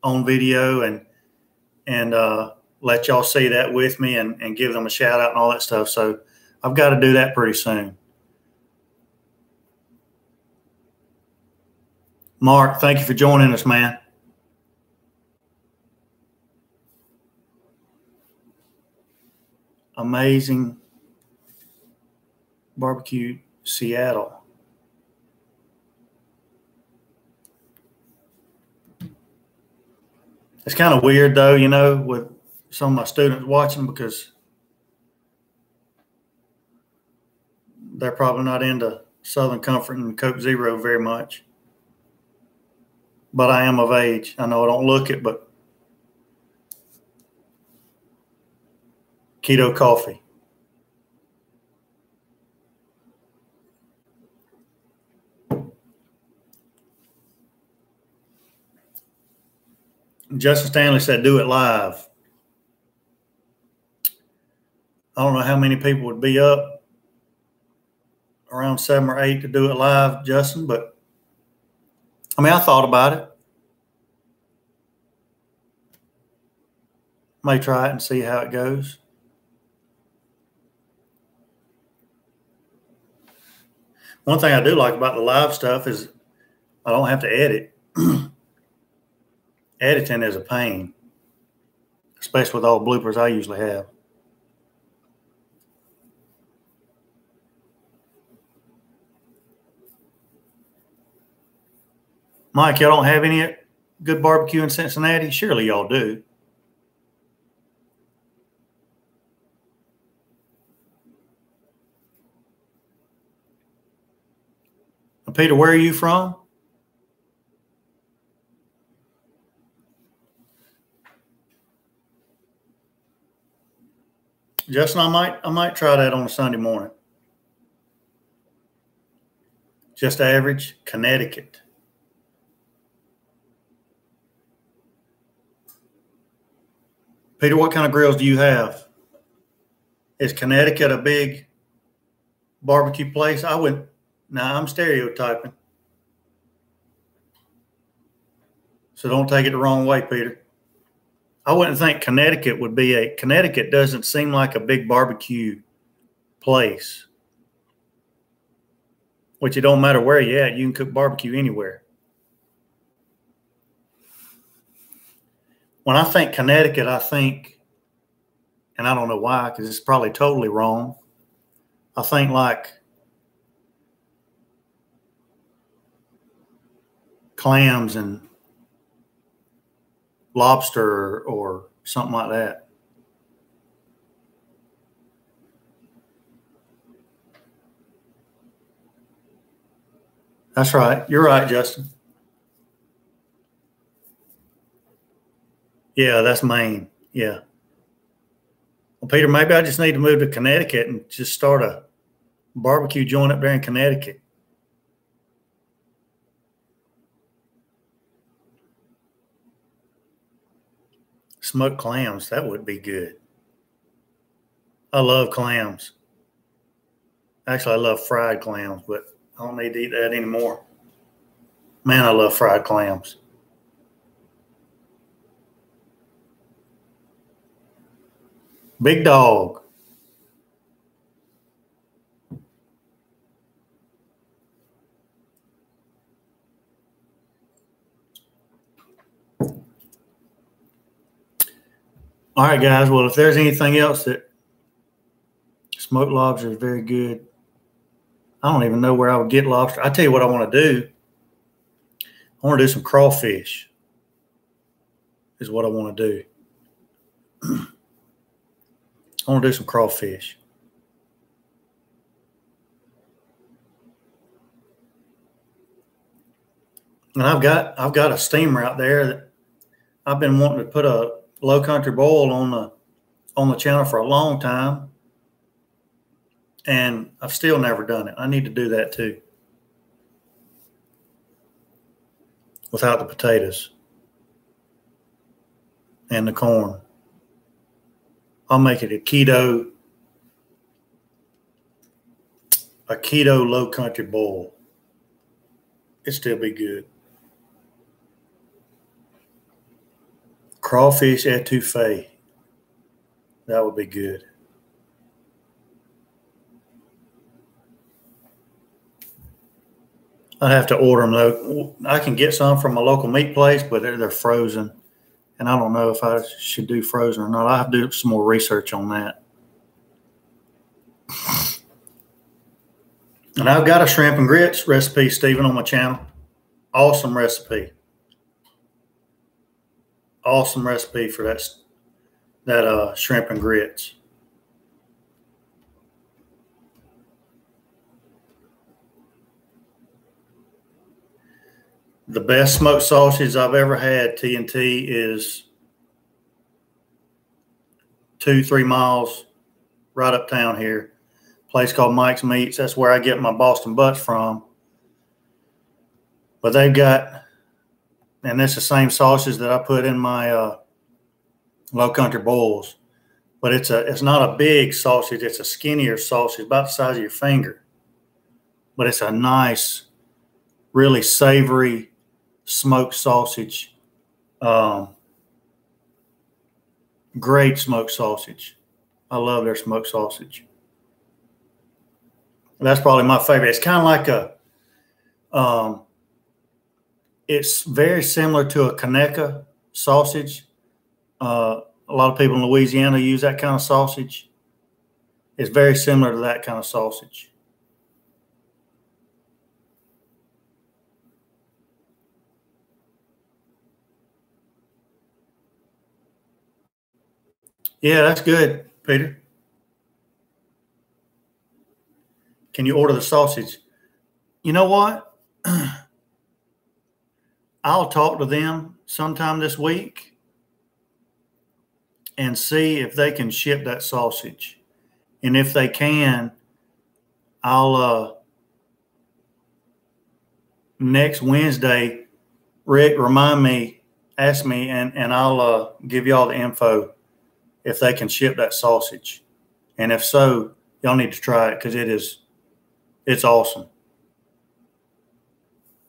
on video and let y'all see that with me and give them a shout out and all that stuff. So I've got to do that pretty soon. Mark, thank you for joining us, man. Amazing Barbecue, Seattle. It's kind of weird though, with some of my students watching, because they're probably not into Southern Comfort and Coke Zero very much. but I am of age. I know I don't look it, but keto coffee. Justin Stanley said, do it live. I don't know how many people would be up around 7 or 8 to do it live, Justin, but I mean, I thought about it. May try it and see how it goes. One thing I do like about the live stuff is I don't have to edit. Editing is a pain, especially with all the bloopers I usually have. Mike, y'all don't have any good barbecue in Cincinnati? Surely y'all do. Peter, where are you from? Justin, I might try that on a Sunday morning. Just average, Connecticut. Peter, what kind of grills do you have? Is Connecticut a big barbecue place? I'm stereotyping. So don't take it the wrong way, Peter. I wouldn't think Connecticut would be Connecticut doesn't seem like a big barbecue place. Which it don't matter where you're at, you can cook barbecue anywhere. When I think Connecticut, I think, and I don't know why, because it's probably totally wrong, I think like clams and lobster or something like that. That's right. You're right, Justin. Yeah, that's Maine. Yeah. Well, Peter, maybe I just need to move to Connecticut and just start a barbecue joint up there in Connecticut. Smoked clams, that would be good. I love clams. Actually, I love fried clams, but I don't need to eat that anymore. Man, I love fried clams. Big dog. All right, guys. Well, if there's anything else that smoked lobster is very good. I don't even know where I would get lobster. I tell you what I want to do. I want to do some crawfish is what I want to do. I want to do some crawfish. And I've got a steamer out there that I've been wanting to put a low country boil on the channel for a long time. And I've still never done it. I need to do that too. Without the potatoes and the corn. I'll make it a keto low country boil. It'd still be good. Crawfish etouffee. That would be good. I'd have to order them though. I can get some from a local meat place, but they're frozen. And I don't know if I should do frozen or not. I have to do some more research on that. And I've got a shrimp and grits recipe, Stephen, on my channel. Awesome recipe. Awesome recipe for that shrimp and grits. The best smoked sausage I've ever had, TNT, is 2-3 miles right uptown here. A place called Mike's Meats. That's where I get my Boston butts from. But they've got, and it's the same sausage that I put in my Low Country boils. But it's not a big sausage. It's a skinnier sausage, about the size of your finger. But it's a nice, really savory smoked sausage. Great smoked sausage. I love their smoked sausage. That's probably my favorite. It's kind of like it's very similar to a Conecuh sausage. A lot of people in Louisiana use that kind of sausage. It's very similar to that kind of sausage. Yeah, that's good, Peter. Can you order the sausage? You know what? I'll talk to them sometime this week and see if they can ship that sausage. And if they can, I'll next Wednesday, Rick, remind me, ask me, and I'll give you all the info if they can ship that sausage. And if so, y'all need to try it because it's awesome.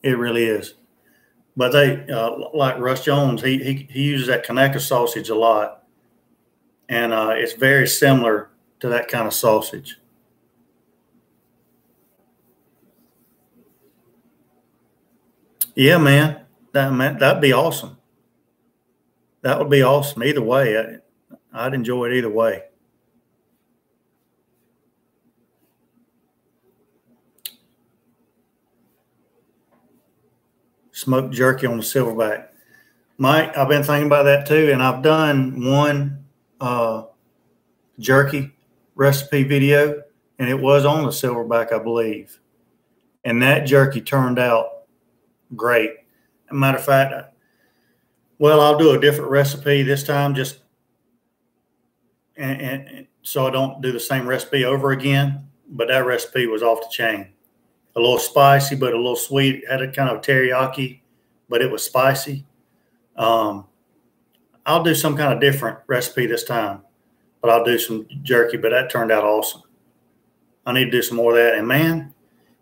It really is. But they, like Russ Jones, he uses that Conecuh sausage a lot. And it's very similar to that kind of sausage. Yeah, man, that'd be awesome. That would be awesome. Either way, I'd enjoy it either way. Smoked jerky on the Silverbac. Mike, I've been thinking about that too, and I've done one jerky recipe video, and it was on the Silverbac, I believe. And that jerky turned out great. As a matter of fact, well, I'll do a different recipe this time, just and so I don't do the same recipe over again. But that recipe was off the chain. A little spicy, but a little sweet. It had a kind of teriyaki, but it was spicy. I'll do some kind of different recipe this time, but I'll do some jerky. But that turned out awesome. I need to do some more of that. And man,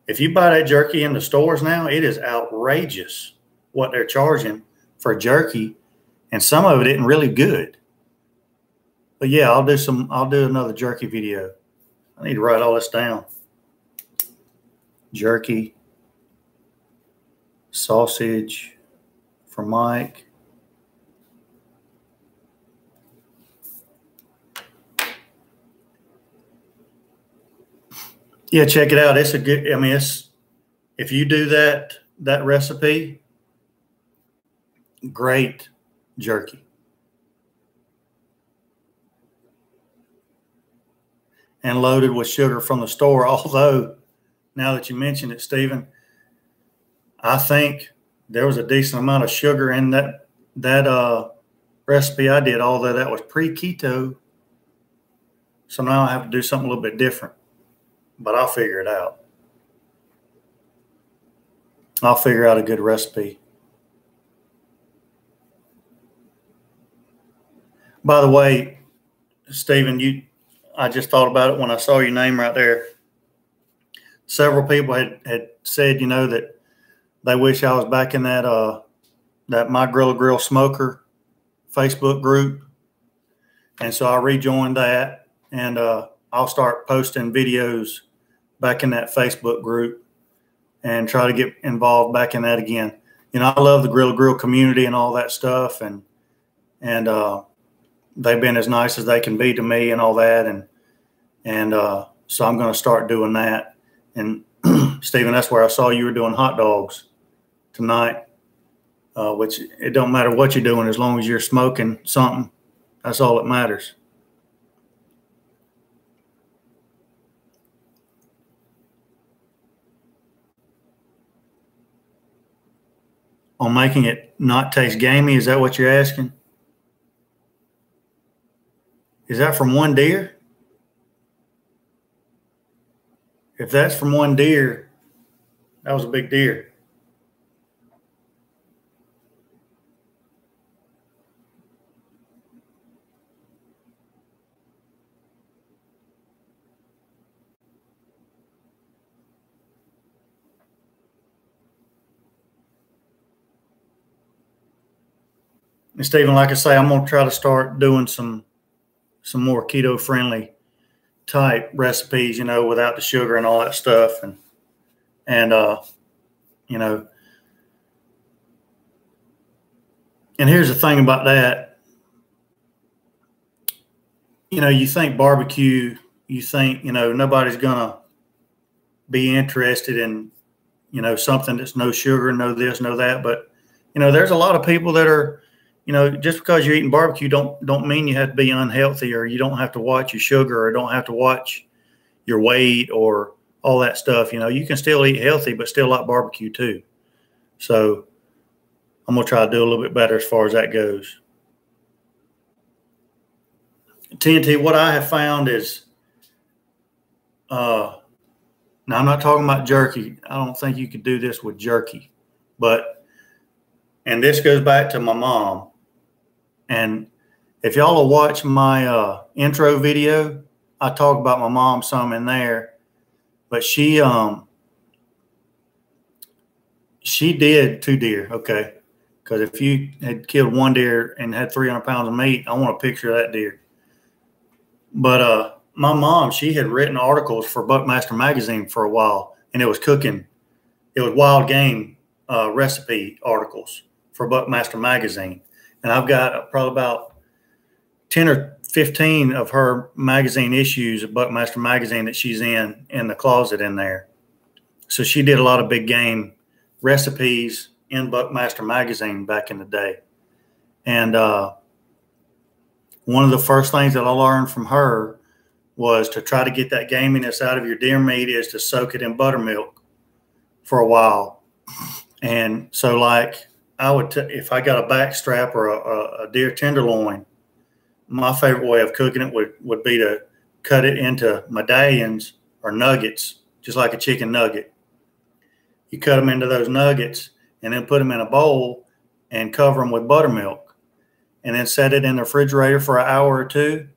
if you buy that jerky in the stores now, it is outrageous what they're charging for jerky, and some of it isn't really good. But yeah, I'll do another jerky video. I need to write all this down. Jerky, sausage for Mike. Yeah, check it out. It's a good, I mean, if you do that recipe, great jerky. And loaded with sugar from the store. Although, now that you mentioned it, Stephen, I think there was a decent amount of sugar in that recipe I did, although that was pre-keto. So now I have to do something a little bit different, but I'll figure it out. I'll figure out a good recipe. By the way, Stephen, I just thought about it when I saw your name right there. Several people had said, that they wish I was back in that My Grilla Grill Smoker Facebook group. And so I rejoined that, and I'll start posting videos back in that Facebook group and try to get involved back in that again. I love the Grilla Grill community and all that stuff, and they've been as nice as they can be to me and all that. And so I'm going to start doing that. And Stephen, that's where I saw you were doing hot dogs tonight, which it don't matter what you're doing as long as you're smoking something. That's all that matters. on making it not taste gamey. Is that what you're asking? Is that from one deer? If that's from one deer, that was a big deer. And Stephen, like I say, I'm gonna try to start doing some more keto friendly type recipes, you know, without the sugar and all that stuff. And you know, and here's the thing about that. You know, you think barbecue, you think, you know, nobody's gonna be interested in, you know, something that's no sugar, no this, no that. But, you know, there's a lot of people that are, you know, just because you're eating barbecue don't mean you have to be unhealthy, or you don't have to watch your sugar, or don't have to watch your weight or all that stuff. You know, you can still eat healthy, but still like barbecue too. So I'm going to try to do a little bit better as far as that goes. TNT, what I have found is, now I'm not talking about jerky. I don't think you could do this with jerky, but, and this goes back to my mom. And if y'all will watch my intro video, I talk about my mom some in there, but she did 2 deer. Okay. Because if you had killed 1 deer and had 300 pounds of meat, I want a picture of that deer. But my mom, she had written articles for Buckmaster Magazine for a while, and it was cooking. It was wild game recipe articles for Buckmaster Magazine. And I've got probably about 10 or 15 of her magazine issues of Buckmaster Magazine that she's in the closet in there. So she did a lot of big game recipes in Buckmaster Magazine back in the day. And one of the first things that I learned from her was to try to get that gaminess out of your deer meat is to soak it in buttermilk for a while. And so, like, I would, if I got a back strap or a deer tenderloin, my favorite way of cooking it would be to cut it into medallions or nuggets, just like a chicken nugget. You cut them into those nuggets and then put them in a bowl and cover them with buttermilk, and then set it in the refrigerator for an hour or 2.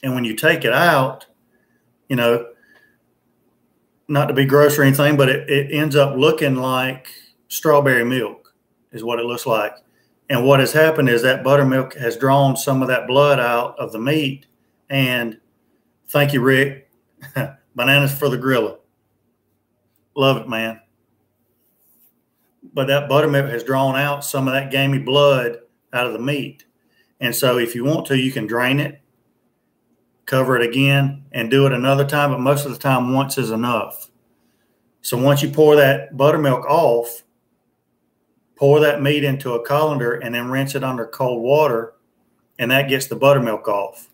And when you take it out, you know, not to be gross or anything, but it ends up looking like strawberry milk is what it looks like. And what has happened is that buttermilk has drawn some of that blood out of the meat. And thank you, Rick. Bananas for the Grilla. Love it, man. But that buttermilk has drawn out some of that gamey blood out of the meat. And so if you want to, you can drain it, cover it again, and do it another time. But most of the time, once is enough. So once you pour that buttermilk off, pour that meat into a colander and then rinse it under cold water, and that gets the buttermilk off.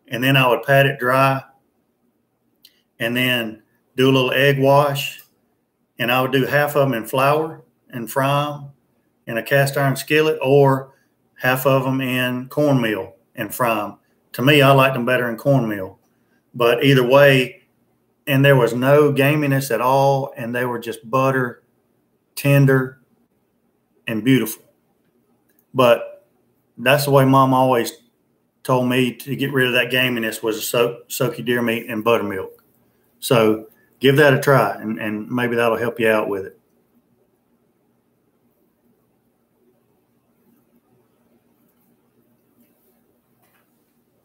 And then I would pat it dry and then do a little egg wash, and I would do half of them in flour and fry them in a cast iron skillet, or half of them in cornmeal and fry them. To me, I liked them better in cornmeal. But either way, and there was no gaminess at all, and they were just butter, tender, and beautiful. But that's the way Mom always told me to get rid of that gaminess, was to soak your deer meat in buttermilk. So give that a try, and maybe that'll help you out with it.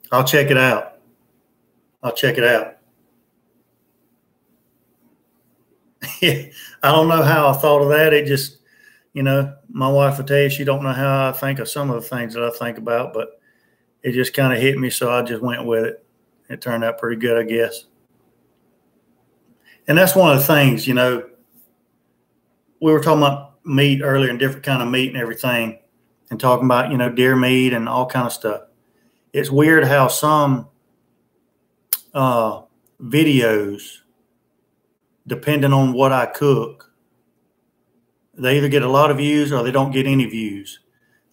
I'll check it out. I'll check it out. I don't know how I thought of that. It just, you know, my wife will tell you she don't know how I think of some of the things that I think about, but it just kind of hit me, so I just went with it. It turned out pretty good, I guess. And that's one of the things, you know, we were talking about meat earlier and different kind of meat and everything, and talking about, you know, deer meat and all kind of stuff. It's weird how some videos, depending on what I cook, they either get a lot of views or they don't get any views.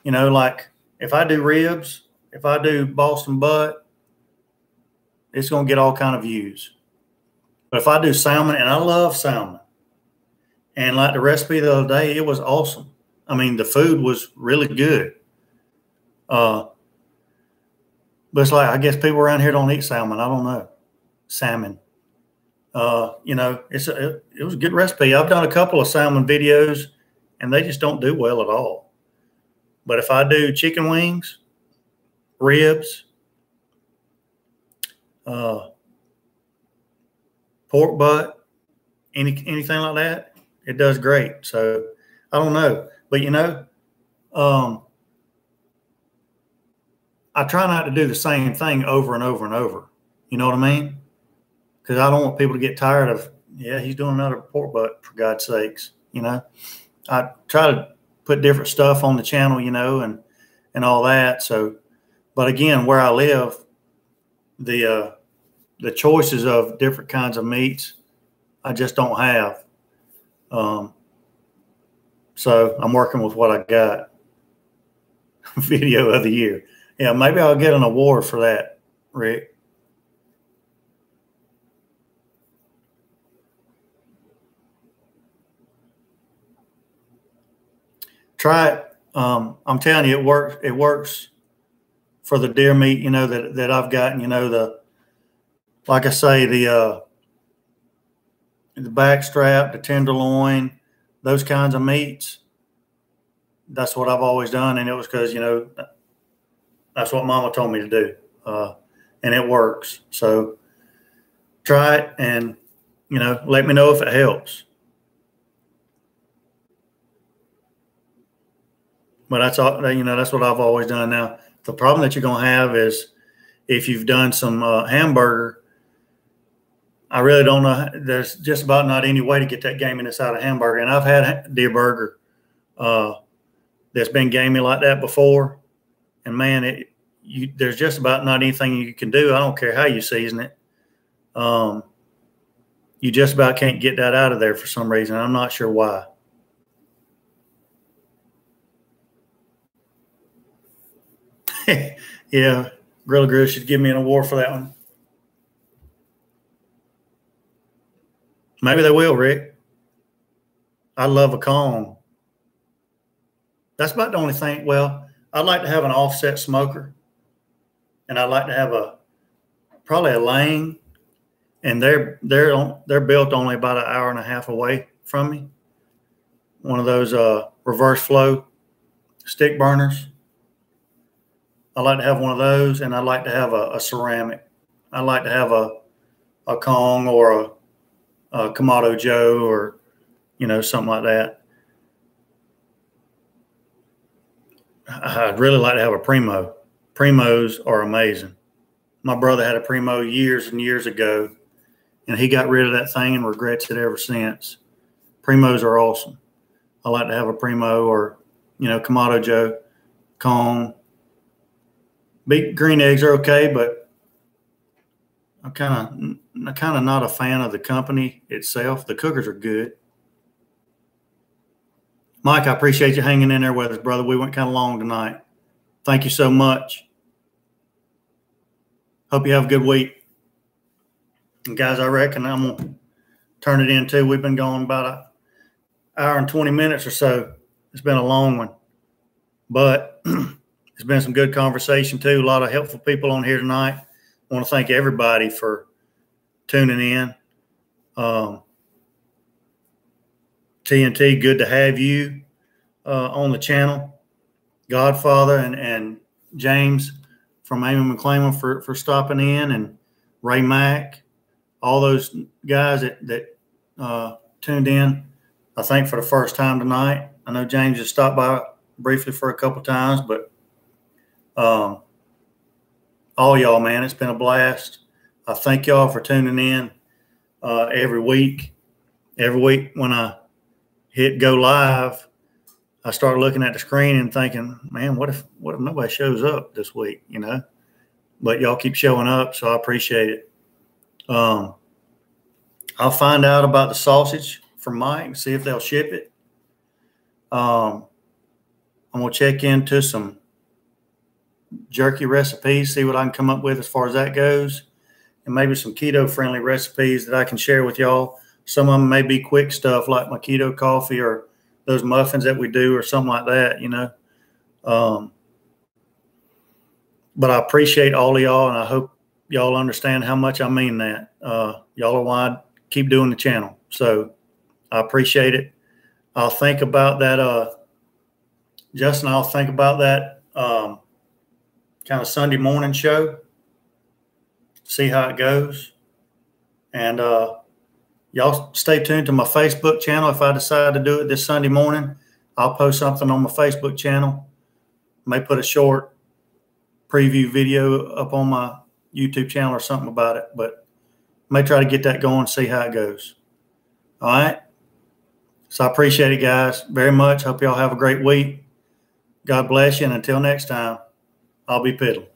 You know, like if I do ribs, if I do Boston butt, it's going to get all kind of views. But if I do salmon, and I love salmon, and like the recipe the other day, it was awesome. I mean, the food was really good. But it's like, I guess people around here don't eat salmon. I don't know. Salmon. You know, it was a good recipe. I've done a couple of salmon videos, and they just don't do well at all. But if I do chicken wings, ribs, pork butt, anything like that, it does great. So I don't know. But, you know, I try not to do the same thing over and over and over. You know what I mean? Because I don't want people to get tired of, yeah, he's doing another pork butt, for God's sakes. You know, I try to put different stuff on the channel, you know, and all that. So, but again, where I live, the choices of different kinds of meats, I just don't have. So I'm working with what I got. Video of the year. Yeah, maybe I'll get an award for that, Rick. Try it. I'm telling you, it works. It works for the deer meat, you know, that I've gotten. You know, like I say, the backstrap, the tenderloin, those kinds of meats. That's what I've always done, and it was because, you know, that's what Mama told me to do, and it works. So try it, and, you know, let me know if it helps. But that's all, you know, that's what I've always done. Now, the problem that you're going to have is if you've done some hamburger, I really don't know. There's just about not any way to get that gaminess out of hamburger. And I've had deer burger that's been gamey like that before. And, man, there's just about not anything you can do. I don't care how you season it. You just about can't get that out of there for some reason. I'm not sure why. Yeah, Grilla Grills should give me an award for that one. Maybe they will, Rick. I love a Kong. That's about the only thing. Well, I'd like to have an offset smoker, and I'd like to have probably a Lane, and they're built only about an hour and a half away from me. One of those reverse flow stick burners. I like to have one of those, and I like to have a ceramic. I like to have a Kong or a Kamado Joe, or, you know, something like that. I'd really like to have a Primo. Primos are amazing. My brother had a Primo years and years ago, and he got rid of that thing and regrets it ever since. Primos are awesome. I like to have a Primo, or, you know, Kamado Joe, Kong. Beet green eggs are okay, but I'm kind of not a fan of the company itself. The cookers are good. Mike, I appreciate you hanging in there with us, brother. We went kind of long tonight. Thank you so much. Hope you have a good week. And guys, I reckon I'm going to turn it in too. We've been going about an hour and 20 minutes or so. It's been a long one, but it's been some good conversation too. A lot of helpful people on here tonight. I want to thank everybody for tuning in. TNT, good to have you on the channel. Godfather and James from Amy McClaymon for stopping in, and Ray Mack, all those guys that tuned in, I think, for the first time tonight. I know James just stopped by briefly for a couple times, but all y'all, man, it's been a blast. I thank y'all for tuning in every week. Every week when I hit go live, I start looking at the screen and thinking, man, what if nobody shows up this week, you know? But y'all keep showing up, so I appreciate it. I'll find out about the sausage from Mike and see if they'll ship it. I'm going to check into some jerky recipes, see what I can come up with as far as that goes, and maybe some keto-friendly recipes that I can share with y'all. Some of them may be quick stuff like my keto coffee or those muffins that we do or something like that, you know. But I appreciate all of y'all, and I hope y'all understand how much I mean that. Y'all are why I keep doing the channel. So I appreciate it. I'll think about that. Justin, I'll think about that kind of Sunday morning show, see how it goes. And y'all stay tuned to my Facebook channel. If I decide to do it this Sunday morning, I'll post something on my Facebook channel. May put a short preview video up on my YouTube channel or something about it, but may try to get that going, see how it goes. All right. So I appreciate it, guys, very much. Hope y'all have a great week. God bless you. And until next time, I'll be piddling.